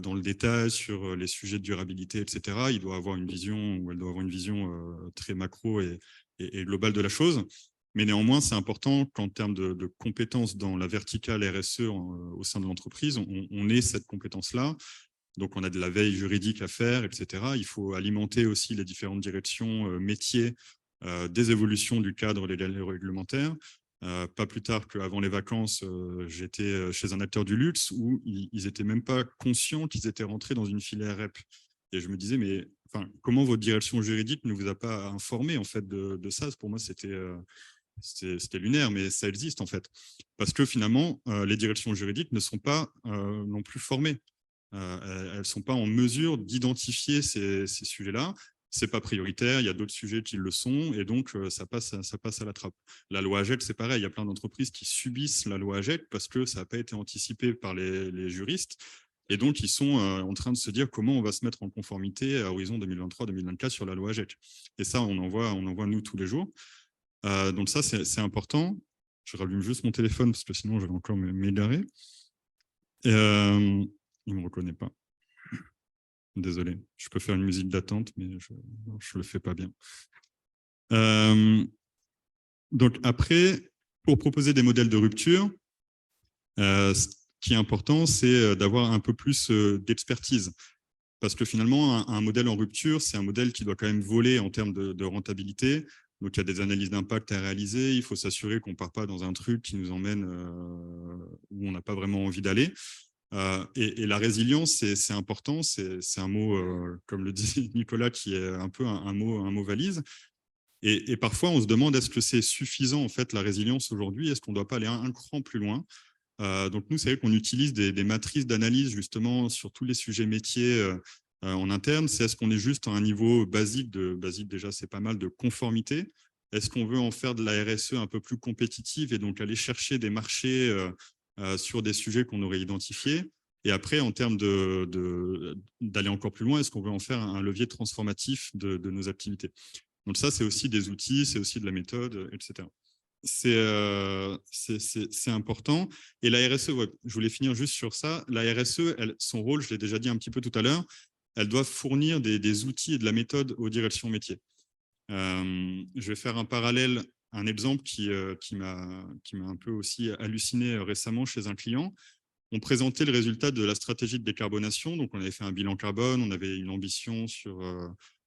dans le détail sur les sujets de durabilité, etc. Il doit avoir une vision, ou elle doit avoir une vision très macro et globale de la chose. Mais néanmoins, c'est important qu'en termes de compétences dans la verticale RSE au sein de l'entreprise, on ait cette compétence-là. Donc, on a de la veille juridique à faire, etc. Il faut alimenter aussi les différentes directions métiers des évolutions du cadre légal et réglementaire. Pas plus tard qu'avant les vacances, j'étais chez un acteur du luxe où ils n'étaient même pas conscients qu'ils étaient rentrés dans une filière REP. Et je me disais, mais comment votre direction juridique ne vous a pas informé en fait, de ça? Pour moi, c'était lunaire, mais ça existe en fait. Parce que finalement, les directions juridiques ne sont pas non plus formées. Elles ne sont pas en mesure d'identifier ces sujets-là. c'est pas prioritaire, il y a d'autres sujets qui le sont, et donc ça passe à la trappe. La loi AGEC, c'est pareil, il y a plein d'entreprises qui subissent la loi AGEC parce que ça n'a pas été anticipé par les juristes, et donc ils sont en train de se dire comment on va se mettre en conformité à horizon 2023-2024 sur la loi AGEC. Et ça, on en voit nous tous les jours. Donc ça, c'est important. Je rallume juste mon téléphone parce que sinon je vais encore m'égarer. Il ne me reconnaît pas. Désolé, je peux faire une musique d'attente, mais je ne le fais pas bien. Donc après, pour proposer des modèles de rupture, ce qui est important, c'est d'avoir un peu plus d'expertise. Parce que finalement, un modèle en rupture, c'est un modèle qui doit quand même voler en termes de rentabilité. Donc il y a des analyses d'impact à réaliser. Il faut s'assurer qu'on ne part pas dans un truc qui nous emmène où on n'a pas vraiment envie d'aller. Et la résilience, c'est important, c'est un mot, comme le dit Nicolas, qui est un peu un mot valise. Et parfois, on se demande, est-ce que c'est suffisant, en fait, la résilience aujourd'hui? Est-ce qu'on ne doit pas aller un cran plus loin? Donc nous, c'est vrai qu'on utilise des matrices d'analyse, justement, sur tous les sujets métiers en interne. C'est est-ce qu'on est juste à un niveau basique, déjà, c'est pas mal, de conformité? Est-ce qu'on veut en faire de la RSE un peu plus compétitive et donc aller chercher des marchés sur des sujets qu'on aurait identifiés? Et après, en termes d'aller encore plus loin, est-ce qu'on veut en faire un levier transformatif de nos activités? Donc ça, c'est aussi des outils, c'est aussi de la méthode, etc. C'est important. Et la RSE, ouais, je voulais finir juste sur ça. La RSE, son rôle, je l'ai déjà dit un petit peu tout à l'heure, elle doit fournir des outils et de la méthode aux directions métiers. Je vais faire un parallèle, un exemple qui m'a un peu aussi halluciné récemment chez un client. On présentait le résultat de la stratégie de décarbonation. Donc, on avait fait un bilan carbone, on avait une ambition sur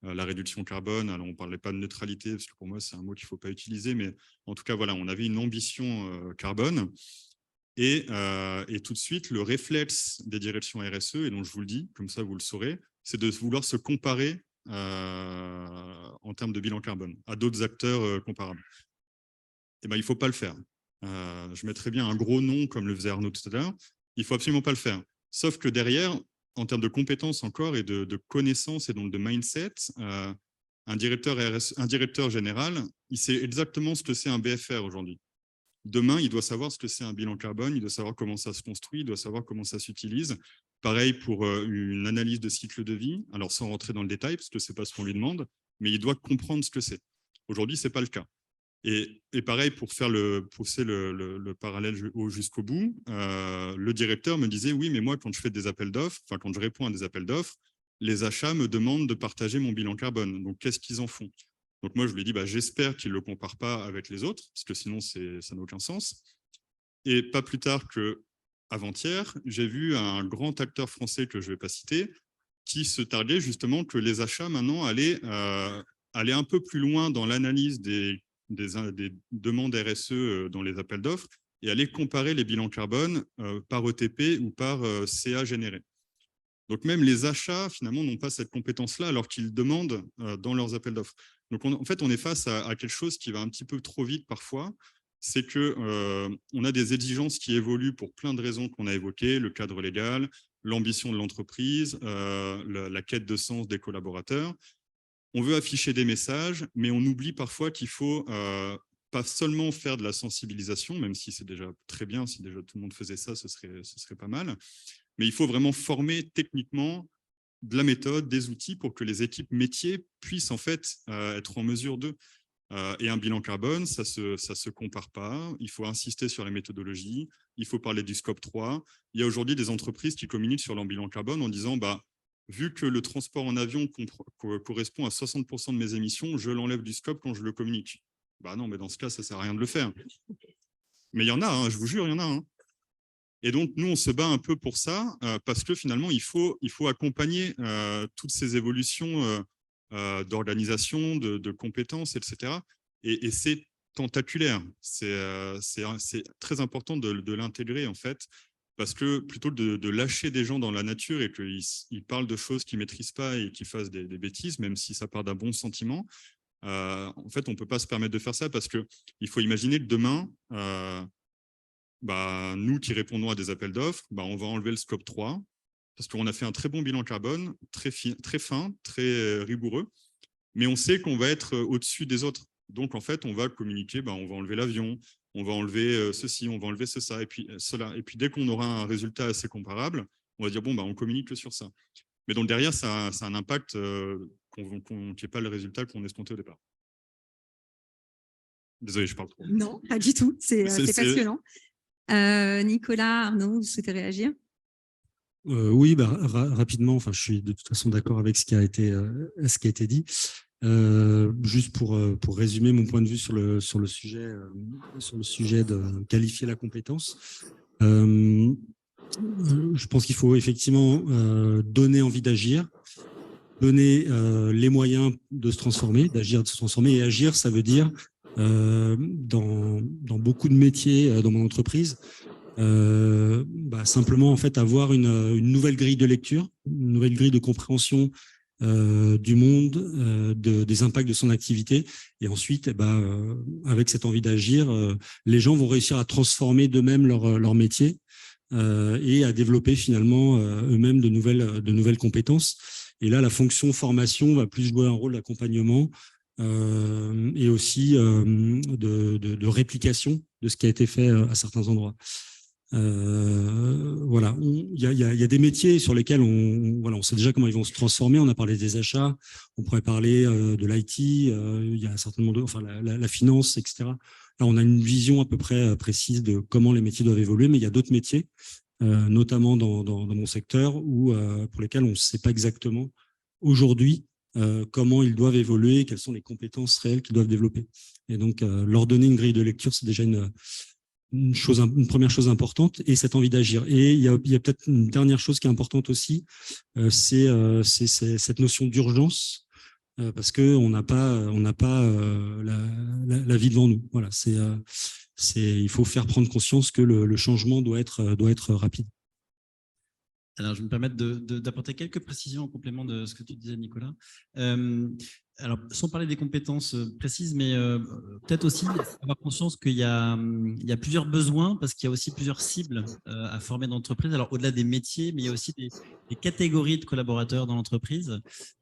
la réduction carbone. Alors, on ne parlait pas de neutralité, parce que pour moi, c'est un mot qu'il ne faut pas utiliser. Mais en tout cas, voilà, on avait une ambition carbone. Et tout de suite, le réflexe des directions RSE, et donc je vous le dis, comme ça vous le saurez, c'est de vouloir se comparer en termes de bilan carbone à d'autres acteurs comparables. Eh ben, il ne faut pas le faire. Je mettrais bien un gros nom, comme le faisait Arnaud tout à l'heure. Il ne faut absolument pas le faire. Sauf que derrière, en termes de compétences encore et de connaissances et donc de mindset, un directeur général, il sait exactement ce que c'est un BFR aujourd'hui. Demain, il doit savoir ce que c'est un bilan carbone, il doit savoir comment ça se construit, il doit savoir comment ça s'utilise. Pareil pour une analyse de cycle de vie, alors sans rentrer dans le détail, parce que ce n'est pas ce qu'on lui demande, mais il doit comprendre ce que c'est. Aujourd'hui, ce n'est pas le cas. Et pareil, pour pousser le parallèle jusqu'au bout, le directeur me disait, oui, mais moi, quand je fais des appels d'offres, enfin, quand je réponds à des appels d'offres, les achats me demandent de partager mon bilan carbone. Donc, qu'est-ce qu'ils en font? Donc, moi, je lui ai dit, bah, j'espère qu'ils ne le comparent pas avec les autres, parce que sinon, ça n'a aucun sens. Et pas plus tard qu'avant-hier, j'ai vu un grand acteur français que je ne vais pas citer, qui se targuait justement que les achats, maintenant, allaient un peu plus loin dans l'analyse des demandes RSE dans les appels d'offres et aller comparer les bilans carbone par ETP ou par CA généré. Donc, même les achats, finalement, n'ont pas cette compétence-là alors qu'ils demandent dans leurs appels d'offres. Donc, en fait, on est face à quelque chose qui va un petit peu trop vite parfois. C'est qu'on a des exigences qui évoluent pour plein de raisons qu'on a évoquées, le cadre légal, l'ambition de l'entreprise, la quête de sens des collaborateurs. On veut afficher des messages, mais on oublie parfois qu'il faut pas seulement faire de la sensibilisation, même si c'est déjà très bien, si déjà tout le monde faisait ça, ce serait pas mal, mais il faut vraiment former techniquement de la méthode, des outils pour que les équipes métiers puissent en fait être en mesure d'eux. Et un bilan carbone, ça se compare pas. Il faut insister sur la méthodologie. Il faut parler du scope 3. Il y a aujourd'hui des entreprises qui communiquent sur leur bilan carbone en disant vu que le transport en avion correspond à 60% de mes émissions, je l'enlève du scope quand je le communique. Non, mais dans ce cas, ça ne sert à rien de le faire. Mais il y en a, je vous jure, il y en a. Et donc, nous, on se bat un peu pour ça, parce que finalement, il faut accompagner toutes ces évolutions d'organisation, de compétences, etc. Et c'est tentaculaire. C'est très important de l'intégrer, en fait, parce que plutôt que de lâcher des gens dans la nature et qu'ils parlent de choses qu'ils ne maîtrisent pas et qu'ils fassent des bêtises, même si ça part d'un bon sentiment, en fait, on ne peut pas se permettre de faire ça parce qu'il faut imaginer que demain, nous qui répondons à des appels d'offres, on va enlever le scope 3 parce qu'on a fait un très bon bilan carbone, très fin, très rigoureux. mais on sait qu'on va être au-dessus des autres. Donc, en fait, on va communiquer, on va enlever l'avion, on va enlever ceci, on va enlever ça, et puis cela. Et puis, dès qu'on aura un résultat assez comparable, on va dire, bon, on communique que sur ça. Mais donc, derrière, ça a un impact qui n'est pas le résultat qu'on escomptait au départ. Désolé, je parle trop. Non, pas du tout. C'est passionnant. Nicolas, Arnaud, vous souhaitez réagir? Oui, rapidement. Enfin, je suis de toute façon d'accord avec ce qui a été dit. Juste pour résumer mon point de vue sur le sujet de qualifier la compétence. Je pense qu'il faut effectivement donner envie d'agir, donner les moyens de se transformer, d'agir, de se transformer. Et agir, ça veut dire, dans beaucoup de métiers dans mon entreprise, simplement en fait avoir une nouvelle grille de lecture, une nouvelle grille de compréhension du monde, des impacts de son activité. Et ensuite, avec cette envie d'agir, les gens vont réussir à transformer d'eux-mêmes leur métier et à développer finalement eux-mêmes de nouvelles compétences. Et là, la fonction formation va plus jouer un rôle d'accompagnement et aussi de réplication de ce qui a été fait à certains endroits. Voilà, il y a des métiers sur lesquels on sait déjà comment ils vont se transformer. On a parlé des achats, on pourrait parler de l'IT, il y a certainement la finance, etc. Là, on a une vision à peu près précise de comment les métiers doivent évoluer, mais il y a d'autres métiers, notamment dans mon secteur, pour lesquels on ne sait pas exactement aujourd'hui comment ils doivent évoluer, quelles sont les compétences réelles qu'ils doivent développer. Et donc, leur donner une grille de lecture, c'est déjà une première chose importante, et cette envie d'agir. Et il y a peut-être une dernière chose qui est importante aussi, c'est cette notion d'urgence, parce qu'on n'a pas la vie devant nous. Voilà, il faut faire prendre conscience que le changement doit être rapide. Alors, je vais me permettre d'apporter quelques précisions en complément de ce que tu disais, Nicolas. Alors, sans parler des compétences précises, mais peut-être aussi avoir conscience qu'il y a plusieurs besoins, parce qu'il y a aussi plusieurs cibles à former dans l'entreprise. Alors, au-delà des métiers, mais il y a aussi des catégories de collaborateurs dans l'entreprise.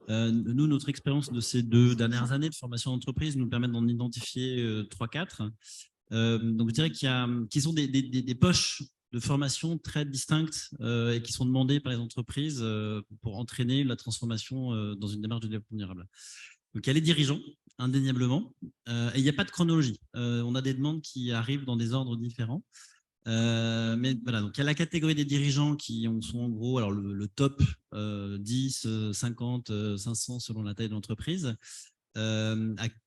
Nous, notre expérience de ces 2 dernières années de formation d'entreprise nous permet d'en identifier 3-4. Donc, je dirais qu'ils sont des poches de formation très distinctes et qui sont demandées par les entreprises pour entraîner la transformation dans une démarche de développement durable. Donc, il y a les dirigeants, indéniablement, et il n'y a pas de chronologie. On a des demandes qui arrivent dans des ordres différents. Mais voilà, donc il y a la catégorie des dirigeants qui sont en gros le top 10, 50, 500 selon la taille de l'entreprise,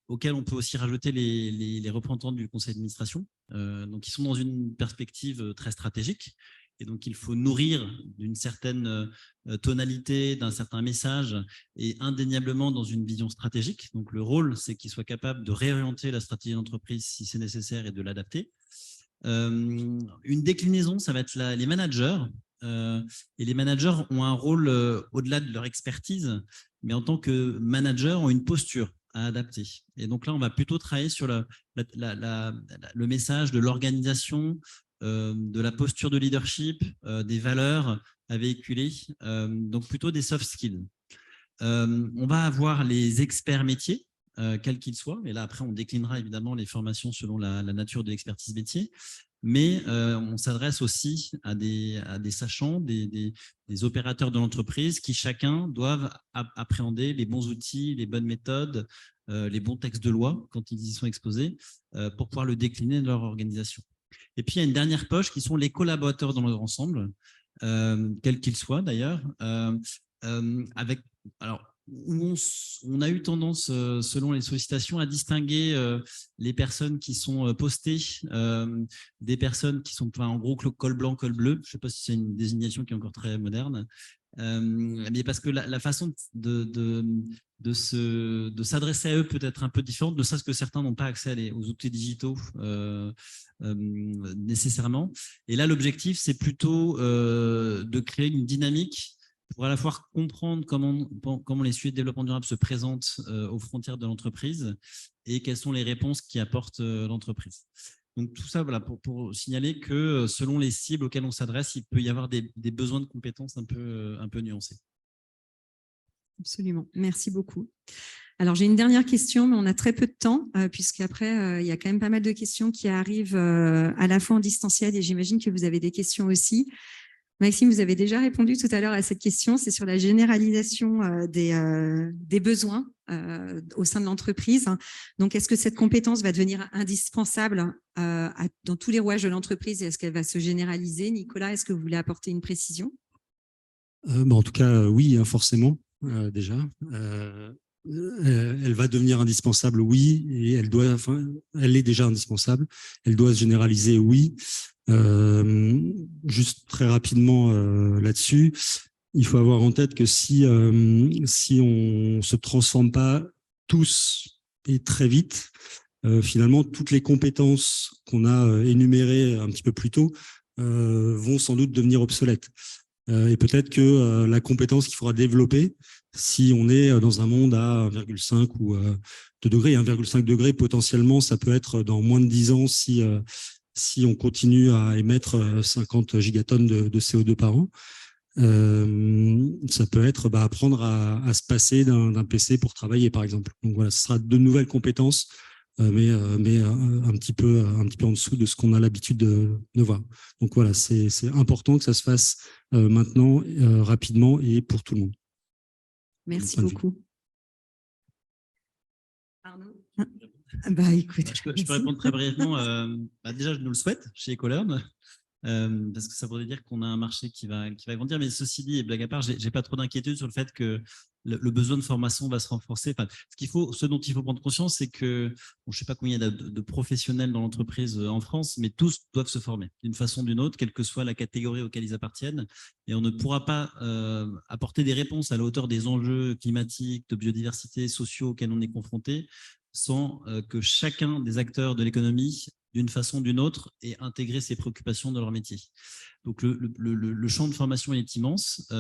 auxquels on peut aussi rajouter les représentants du conseil d'administration. Donc, ils sont dans une perspective très stratégique. Et donc, il faut nourrir d'une certaine tonalité, d'un certain message, et indéniablement dans une vision stratégique. Donc, le rôle, c'est qu'ils soient capables de réorienter la stratégie d'entreprise si c'est nécessaire et de l'adapter. Une déclinaison, ça va être les managers. Et les managers ont un rôle au-delà de leur expertise, mais en tant que managers, ont une posture à adapter. Et donc là, on va plutôt travailler sur le message de l'organisation, de la posture de leadership, des valeurs à véhiculer, donc plutôt des soft skills. On va avoir les experts métiers, quels qu'ils soient, et là après on déclinera évidemment les formations selon la nature de l'expertise métier, mais on s'adresse aussi à des sachants, des opérateurs de l'entreprise qui chacun doivent appréhender les bons outils, les bonnes méthodes, les bons textes de loi quand ils y sont exposés pour pouvoir le décliner dans leur organisation. Et puis il y a une dernière poche qui sont les collaborateurs dans leur ensemble, quels qu'ils soient d'ailleurs, où on a eu tendance, selon les sollicitations, à distinguer les personnes qui sont postées des personnes qui sont, en gros, col blanc, col bleu. Je ne sais pas si c'est une désignation qui est encore très moderne. Mais parce que la façon de s'adresser à eux peut être un peu différente, ne serait-ce que certains n'ont pas accès aux outils digitaux nécessairement. Et là, l'objectif, c'est plutôt de créer une dynamique pour à la fois comprendre comment les sujets de développement durable se présentent aux frontières de l'entreprise et quelles sont les réponses qu'apporte l'entreprise. Donc tout ça, voilà, pour signaler que selon les cibles auxquelles on s'adresse, il peut y avoir des besoins de compétences un peu nuancés. Absolument. Merci beaucoup. Alors, j'ai une dernière question, mais on a très peu de temps, puisqu'après, il y a quand même pas mal de questions qui arrivent à la fois en distanciel et j'imagine que vous avez des questions aussi. Maxime, vous avez déjà répondu tout à l'heure à cette question, c'est sur la généralisation des besoins au sein de l'entreprise. Donc, est-ce que cette compétence va devenir indispensable dans tous les rouages de l'entreprise et est-ce qu'elle va se généraliser? Nicolas, est-ce que vous voulez apporter une précision? En tout cas, oui, hein, forcément, déjà. Elle va devenir indispensable, oui, et elle est déjà indispensable. Elle doit se généraliser, oui. Juste très rapidement là-dessus, il faut avoir en tête que si on se transforme pas tous et très vite, finalement, toutes les compétences qu'on a énumérées un petit peu plus tôt vont sans doute devenir obsolètes. Et peut-être que la compétence qu'il faudra développer, si on est dans un monde à 1,5 ou 2 degrés, 1,5 degré, potentiellement, ça peut être dans moins de 10 ans si on continue à émettre 50 gigatonnes de CO2 par an. Ça peut être apprendre à se passer d'un PC pour travailler, par exemple. Donc voilà, ce sera de nouvelles compétences, mais un petit peu en dessous de ce qu'on a l'habitude de voir. Donc voilà, c'est important que ça se fasse maintenant, rapidement et pour tout le monde. Merci beaucoup. Arnaud? Écoute, je peux répondre très brièvement. Déjà, je nous le souhaite chez Ecolearn. Parce que ça voudrait dire qu'on a un marché qui va grandir. Mais ceci dit, et blague à part, j'ai pas trop d'inquiétude sur le fait que le besoin de formation va se renforcer. Enfin, ce dont il faut prendre conscience, c'est que, je sais pas combien il y a de professionnels dans l'entreprise en France, mais tous doivent se former d'une façon ou d'une autre, quelle que soit la catégorie auquel ils appartiennent. Et on ne pourra pas apporter des réponses à la hauteur des enjeux climatiques, de biodiversité, sociaux auxquels on est confronté, sans que chacun des acteurs de l'économie, d'une façon ou d'une autre, et intégrer ces préoccupations dans leur métier. Donc, le champ de formation est immense.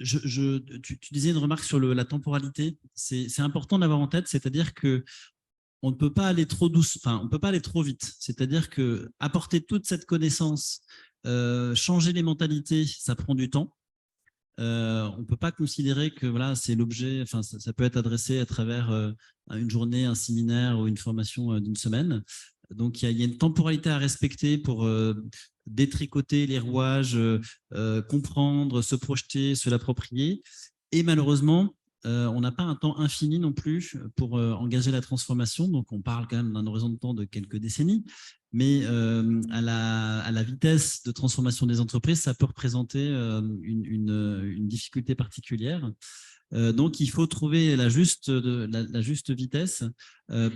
Tu disais une remarque sur la temporalité. C'est important d'avoir en tête, c'est-à-dire que on ne peut pas aller trop on peut pas aller trop vite. C'est-à-dire que apporter toute cette connaissance, changer les mentalités, ça prend du temps. On ne peut pas considérer que voilà, c'est l'objet, enfin, ça peut être adressé à travers une journée, un séminaire ou une formation d'une semaine. Donc, il y a une temporalité à respecter pour détricoter les rouages, comprendre, se projeter, se l'approprier. Et malheureusement, on n'a pas un temps infini non plus pour engager la transformation. Donc, on parle quand même d'un horizon de temps de quelques décennies. Mais à la vitesse de transformation des entreprises, ça peut représenter une difficulté particulière. Donc, il faut trouver la juste vitesse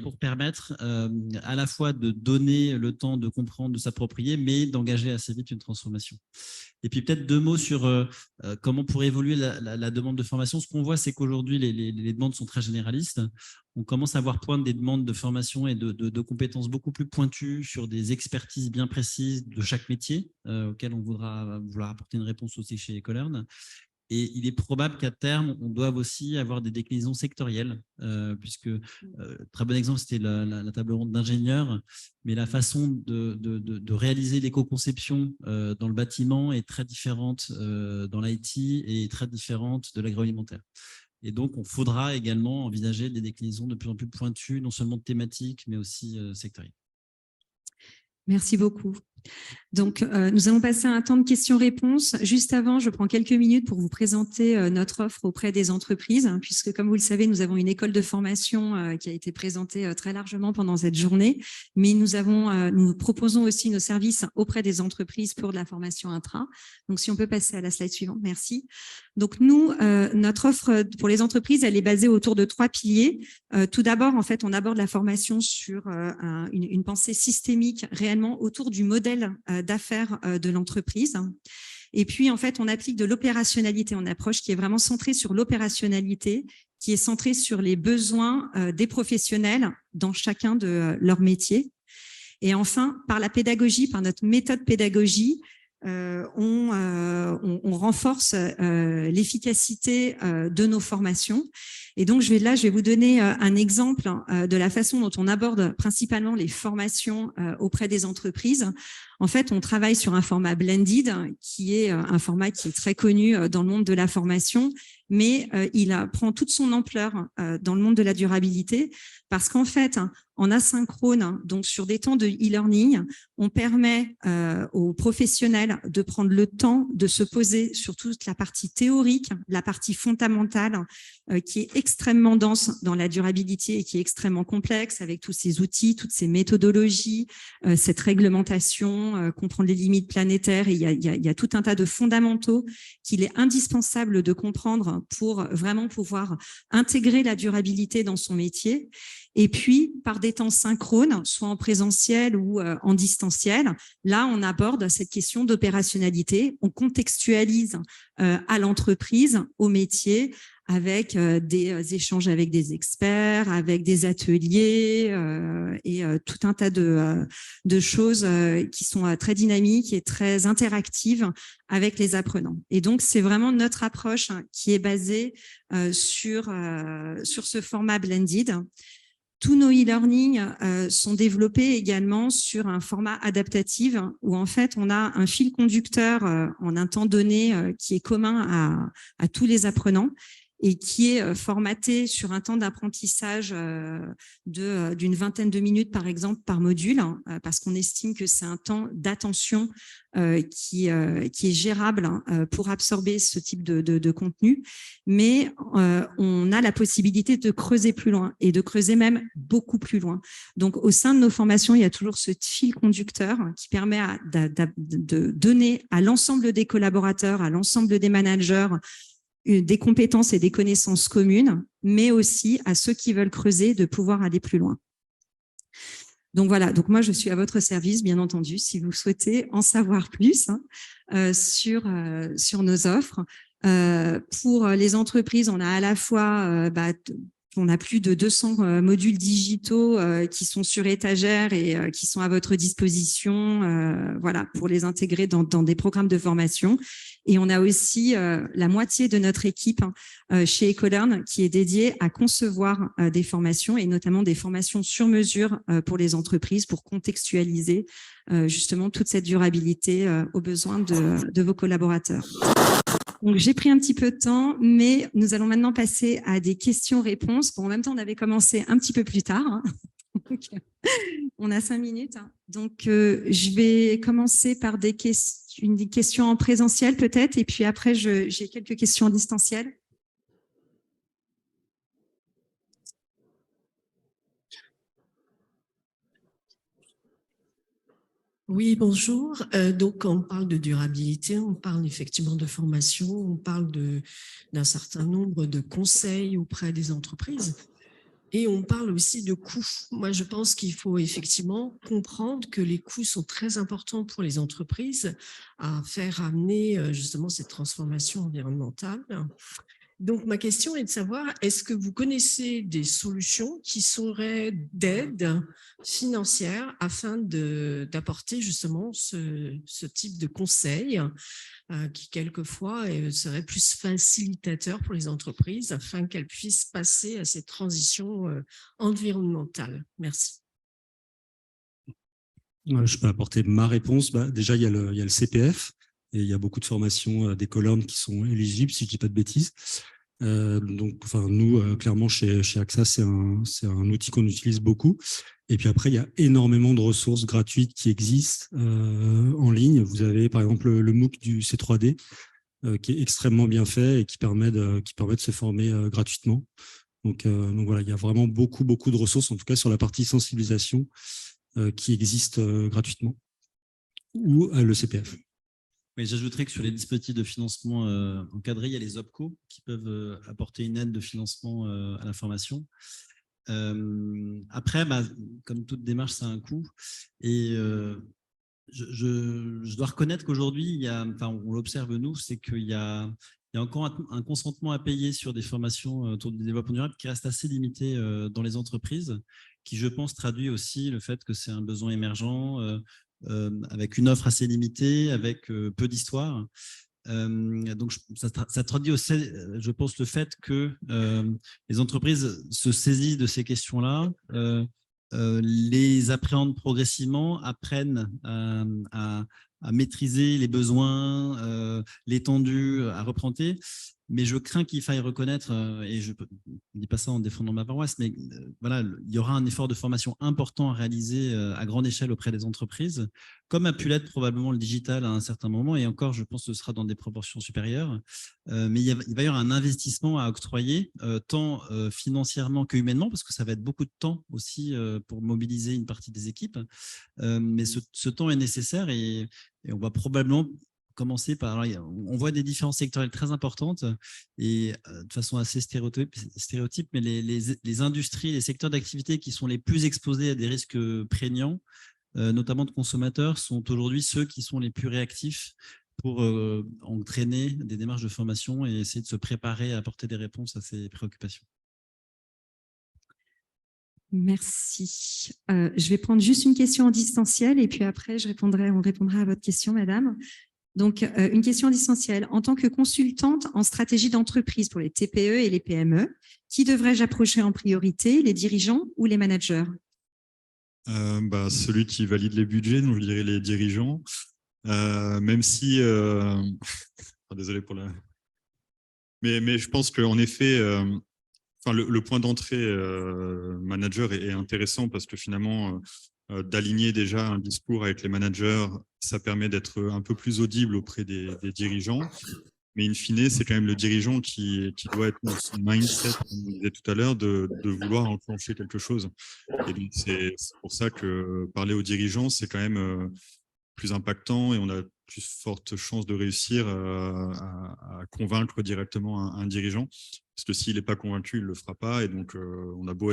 pour permettre à la fois de donner le temps de comprendre, de s'approprier, mais d'engager assez vite une transformation. Et puis peut-être 2 mots sur comment pourrait évoluer la demande de formation. Ce qu'on voit, c'est qu'aujourd'hui, les demandes sont très généralistes. On commence à voir poindre des demandes de formation et de compétences beaucoup plus pointues sur des expertises bien précises de chaque métier auquel on vouloir apporter une réponse aussi chez Ecolearn. Et il est probable qu'à terme, on doive aussi avoir des déclinaisons sectorielles, puisque, très bon exemple, c'était la table ronde d'ingénieurs, mais la façon de réaliser l'éco-conception dans le bâtiment est très différente dans l'IT et très différente de l'agroalimentaire. Et donc, on faudra également envisager des déclinaisons de plus en plus pointues, non seulement thématiques, mais aussi sectorielles. Merci beaucoup. Donc, nous allons passer à un temps de questions-réponses. Juste avant, je prends quelques minutes pour vous présenter notre offre auprès des entreprises, puisque, comme vous le savez, nous avons une école de formation qui a été présentée très largement pendant cette journée, mais nous proposons aussi nos services auprès des entreprises pour de la formation intra. Donc, si on peut passer à la slide suivante, merci. Donc, nous, notre offre pour les entreprises, elle est basée autour de 3 piliers. Tout d'abord, en fait, on aborde la formation sur une pensée systémique réellement autour du modèle d'affaires de l'entreprise. Et puis, en fait, on applique de l'opérationnalité, une approche qui est vraiment centrée sur l'opérationnalité, qui est centrée sur les besoins des professionnels dans chacun de leurs métiers. Et enfin, par la pédagogie, par notre méthode pédagogie, on renforce l'efficacité de nos formations. Et donc, je vais vous donner un exemple de la façon dont on aborde principalement les formations auprès des entreprises. En fait, on travaille sur un format blended, qui est un format qui est très connu dans le monde de la formation mais il prend toute son ampleur dans le monde de la durabilité parce qu'en fait, en asynchrone, donc sur des temps de e-learning, on permet aux professionnels de prendre le temps de se poser sur toute la partie théorique, la partie fondamentale, qui est extrêmement dense dans la durabilité et qui est extrêmement complexe avec tous ces outils, toutes ces méthodologies, cette réglementation, comprendre les limites planétaires. Et il y a tout un tas de fondamentaux qu'il est indispensable de comprendre pour vraiment pouvoir intégrer la durabilité dans son métier. Et puis, par des temps synchrones, soit en présentiel ou en distanciel, là, on aborde cette question d'opérationnalité. On contextualise à l'entreprise, au métier, avec des échanges avec des experts, avec des ateliers et tout un tas de choses qui sont très dynamiques et très interactives avec les apprenants. Et donc, c'est vraiment notre approche qui est basée sur ce format blended. Tous nos e-learning sont développés également sur un format adaptatif où en fait on a un fil conducteur en un temps donné qui est commun à tous les apprenants et qui est formaté sur un temps d'apprentissage d'une vingtaine de minutes par exemple par module, parce qu'on estime que c'est un temps d'attention qui est gérable pour absorber ce type de contenu, mais on a la possibilité de creuser plus loin et de creuser même beaucoup plus loin. Donc au sein de nos formations, il y a toujours ce fil conducteur qui permet de donner à l'ensemble des collaborateurs, à l'ensemble des managers, des compétences et des connaissances communes, mais aussi à ceux qui veulent creuser de pouvoir aller plus loin. Donc voilà, donc moi je suis à votre service, bien entendu, si vous souhaitez en savoir plus sur nos offres. Pour les entreprises, on a à la fois on a plus de 200 modules digitaux qui sont sur étagère et qui sont à votre disposition, voilà, pour les intégrer dans des programmes de formation. Et on a aussi la moitié de notre équipe chez Ecolearn qui est dédiée à concevoir des formations et notamment des formations sur mesure pour les entreprises pour contextualiser justement toute cette durabilité aux besoins de vos collaborateurs. Donc, j'ai pris un petit peu de temps, mais nous allons maintenant passer à des questions-réponses. Bon, en même temps, on avait commencé un petit peu plus tard. Hein. Donc, on a 5 minutes. Donc, je vais commencer par une question en présentiel peut-être, et puis après, j'ai quelques questions en distanciel. Oui, bonjour. Donc, on parle de durabilité, on parle effectivement de formation, on parle d'un certain nombre de conseils auprès des entreprises et on parle aussi de coûts. Moi, je pense qu'il faut effectivement comprendre que les coûts sont très importants pour les entreprises à faire amener justement cette transformation environnementale. Donc, ma question est de savoir, est-ce que vous connaissez des solutions qui seraient d'aide financière afin d'apporter justement ce type de conseils qui, quelquefois, serait plus facilitateur pour les entreprises afin qu'elles puissent passer à cette transition environnementale? Merci. Je peux apporter ma réponse. Déjà, il y a le CPF. Et il y a beaucoup de formations d'Ecolearn qui sont éligibles, si je ne dis pas de bêtises. Donc, enfin, nous, clairement, chez AXA, c'est un outil qu'on utilise beaucoup. Et puis après, il y a énormément de ressources gratuites qui existent en ligne. Vous avez, par exemple, le MOOC du C3D, qui est extrêmement bien fait et qui permet de se former gratuitement. Donc voilà, il y a vraiment beaucoup de ressources, en tout cas sur la partie sensibilisation, qui existent gratuitement, ou le CPF. Oui, j'ajouterais que sur les dispositifs de financement encadrés, il y a les OPCO qui peuvent apporter une aide de financement à la formation. Après, comme toute démarche, ça a un coût. Et je dois reconnaître qu'aujourd'hui, on l'observe nous, c'est qu'il y a encore un consentement à payer sur des formations autour du développement durable qui reste assez limité dans les entreprises, qui, je pense, traduit aussi le fait que c'est un besoin émergent, avec une offre assez limitée, avec peu d'histoire. Donc, ça traduit aussi, je pense, le fait que les entreprises se saisissent de ces questions-là, les appréhendent progressivement, apprennent à à maîtriser les besoins, l'étendue à représenter. Mais je crains qu'il faille reconnaître, et je ne dis pas ça en défendant ma paroisse, mais voilà, il y aura un effort de formation important à réaliser à grande échelle auprès des entreprises, comme a pu l'être probablement le digital à un certain moment, et encore, je pense que ce sera dans des proportions supérieures. Mais il va y avoir un investissement à octroyer, tant financièrement que humainement, parce que ça va être beaucoup de temps aussi pour mobiliser une partie des équipes. Mais ce temps est nécessaire et on va probablement commencer par… On voit des différences sectorielles très importantes et de façon assez stéréotype, mais les industries, les secteurs d'activité qui sont les plus exposés à des risques prégnants, notamment de consommateurs, sont aujourd'hui ceux qui sont les plus réactifs pour entraîner des démarches de formation et essayer de se préparer à apporter des réponses à ces préoccupations. Merci. Je vais prendre juste une question en distanciel et puis après, on répondra à votre question, madame. Donc, une question en distanciel. En tant que consultante en stratégie d'entreprise pour les TPE et les PME, qui devrais-je approcher en priorité, les dirigeants ou les managers? Celui qui valide les budgets, donc je dirais les dirigeants. Même si… désolé pour la… Mais je pense qu'en effet… le point d'entrée manager est intéressant parce que finalement, d'aligner déjà un discours avec les managers, ça permet d'être un peu plus audible auprès des dirigeants. Mais in fine, c'est quand même le dirigeant qui doit être dans son mindset, comme on disait tout à l'heure, de vouloir enclencher quelque chose. Et donc, c'est pour ça que parler aux dirigeants, c'est quand même plus impactant et on a plus forte chance de réussir à convaincre directement un dirigeant. Parce que s'il n'est pas convaincu, il ne le fera pas. Et donc, on a beau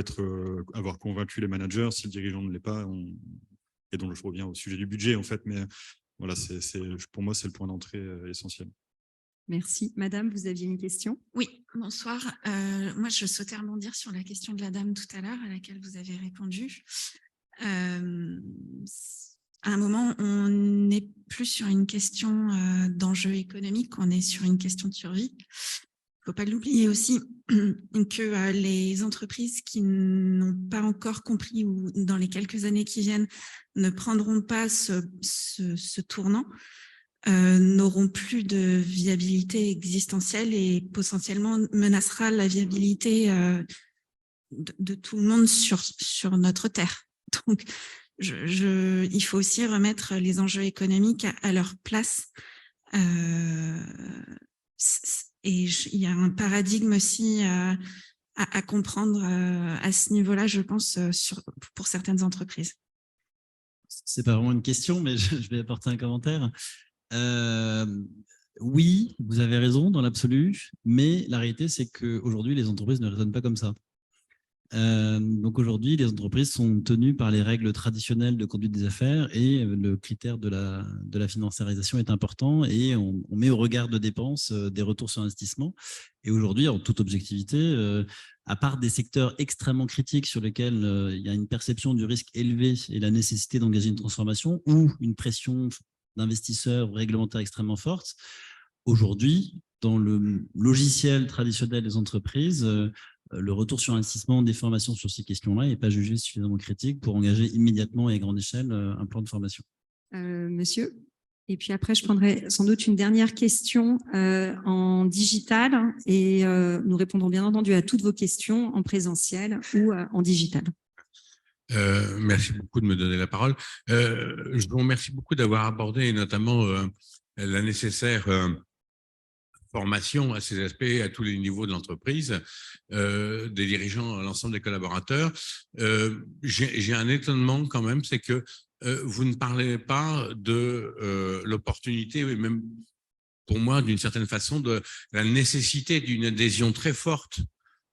avoir convaincu les managers, si le dirigeant ne l'est pas, et donc je reviens au sujet du budget, en fait. Mais voilà, pour moi, c'est le point d'entrée essentiel. Merci. Madame, vous aviez une question? Oui, bonsoir. Moi, je souhaitais rebondir sur la question de la dame tout à l'heure à laquelle vous avez répondu. À un moment, on n'est plus sur une question d'enjeu économique, on est sur une question de survie. Il ne faut pas l'oublier aussi que les entreprises qui n'ont pas encore compris ou dans les quelques années qui viennent ne prendront pas ce tournant, n'auront plus de viabilité existentielle et potentiellement menacera la viabilité de tout le monde sur notre terre. Donc, il faut aussi remettre les enjeux économiques à leur place. Et il y a un paradigme aussi à comprendre à ce niveau-là, je pense, pour certaines entreprises. C'est pas vraiment une question, mais je vais apporter un commentaire. Oui, vous avez raison dans l'absolu, mais la réalité, c'est qu'aujourd'hui, les entreprises ne raisonnent pas comme ça. Donc aujourd'hui, les entreprises sont tenues par les règles traditionnelles de conduite des affaires et le critère de la financiarisation est important et on met au regard de dépenses des retours sur investissement. Et aujourd'hui, en toute objectivité, à part des secteurs extrêmement critiques sur lesquels il y a une perception du risque élevé et la nécessité d'engager une transformation ou une pression d'investisseurs réglementaires extrêmement forte, aujourd'hui, dans le logiciel traditionnel des entreprises, le retour sur investissement des formations sur ces questions-là n'est pas jugé suffisamment critique pour engager immédiatement et à grande échelle un plan de formation. Monsieur, et puis après, je prendrai sans doute une dernière question en digital et nous répondrons bien entendu à toutes vos questions en présentiel ou en digital. Merci beaucoup de me donner la parole. Je vous remercie beaucoup d'avoir abordé notamment la nécessaire formation à ces aspects à tous les niveaux de l'entreprise, des dirigeants à l'ensemble des collaborateurs. J'ai un étonnement quand même, c'est que vous ne parlez pas de l'opportunité, et même pour moi d'une certaine façon, de la nécessité d'une adhésion très forte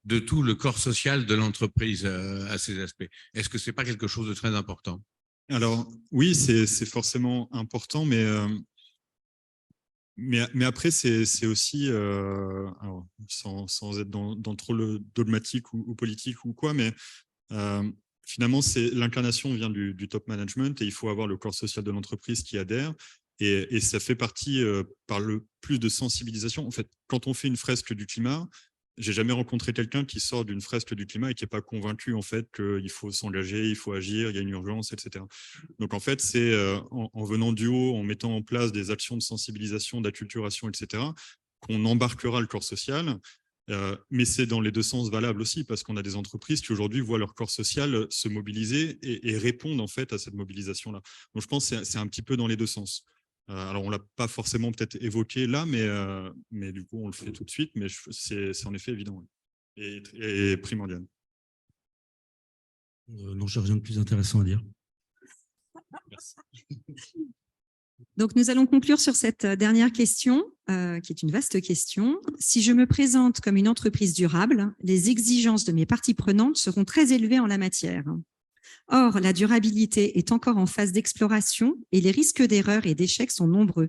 de tout le corps social de l'entreprise à ces aspects. Est-ce que ce n'est pas quelque chose de très important? Alors oui, c'est forcément important, mais après, c'est aussi, alors, sans être dans trop le dogmatique ou politique ou quoi, mais finalement, l'incarnation vient du top management et il faut avoir le corps social de l'entreprise qui adhère. Et ça fait partie par le plus de sensibilisation. En fait, quand on fait une fresque du climat, j'ai jamais rencontré quelqu'un qui sort d'une fresque du climat et qui n'est pas convaincu en fait qu'il faut s'engager, il faut agir, il y a une urgence, etc. Donc en fait, c'est en venant du haut, en mettant en place des actions de sensibilisation, d'acculturation, etc., qu'on embarquera le corps social. Mais c'est dans les deux sens valable aussi, parce qu'on a des entreprises qui aujourd'hui voient leur corps social se mobiliser et répondent en fait à cette mobilisation-là. Donc je pense que c'est un petit peu dans les deux sens. Alors on l'a pas forcément peut-être évoqué là, mais du coup on le fait tout de suite, mais c'est en effet évident et primordial. Non, j'ai rien de plus intéressant à dire. Merci. Donc, nous allons conclure sur cette dernière question, qui est une vaste question. Si je me présente comme une entreprise durable, les exigences de mes parties prenantes seront très élevées en la matière. Or, la durabilité est encore en phase d'exploration et les risques d'erreur et d'échec sont nombreux.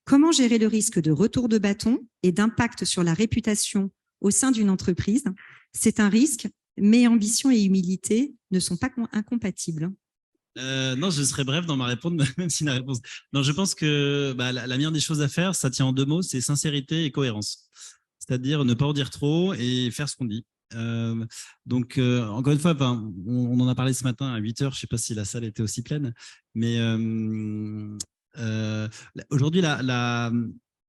Comment gérer le risque de retour de bâton et d'impact sur la réputation au sein d'une entreprise? C'est un risque, mais ambition et humilité ne sont pas incompatibles. Non, je serai bref dans ma réponse, même si la réponse… Non, je pense que la meilleure des choses à faire, ça tient en deux mots, c'est sincérité et cohérence. C'est-à-dire ne pas en dire trop et faire ce qu'on dit. Donc, encore une fois, on en a parlé ce matin à 8 heures, je ne sais pas si la salle était aussi pleine, mais aujourd'hui, la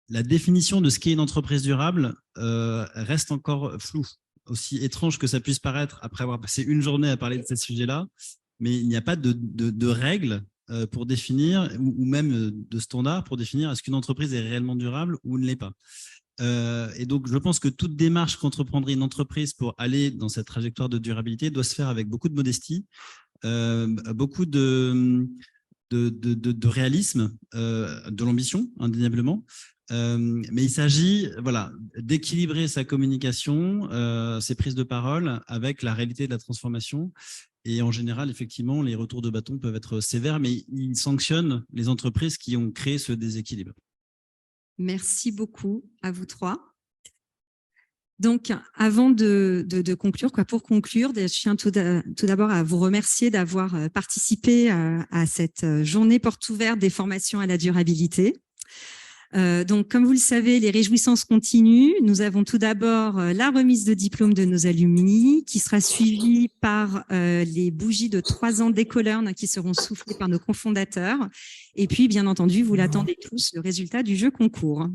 définition de ce qu'est une entreprise durable reste encore floue. Aussi étrange que ça puisse paraître après avoir passé une journée à parler de ce sujet-là, mais il n'y a pas de règles pour définir, ou même de standards pour définir est-ce qu'une entreprise est réellement durable ou ne l'est pas. Et donc, je pense que toute démarche qu'entreprendrait une entreprise pour aller dans cette trajectoire de durabilité doit se faire avec beaucoup de modestie, beaucoup de réalisme, de l'ambition, indéniablement. Mais il s'agit d'équilibrer sa communication, ses prises de parole avec la réalité de la transformation. Et en général, effectivement, les retours de bâton peuvent être sévères, mais ils sanctionnent les entreprises qui ont créé ce déséquilibre. Merci beaucoup à vous trois. Donc, avant de conclure, pour conclure, je tiens tout d'abord à vous remercier d'avoir participé à cette journée porte ouverte des formations à la durabilité. Donc, comme vous le savez, les réjouissances continuent. Nous avons tout d'abord la remise de diplôme de nos alumni, qui sera suivie par les bougies de 3 ans d'Ecolern qui seront soufflées par nos cofondateurs. Et puis, bien entendu, vous l'attendez tous, le résultat du jeu concours.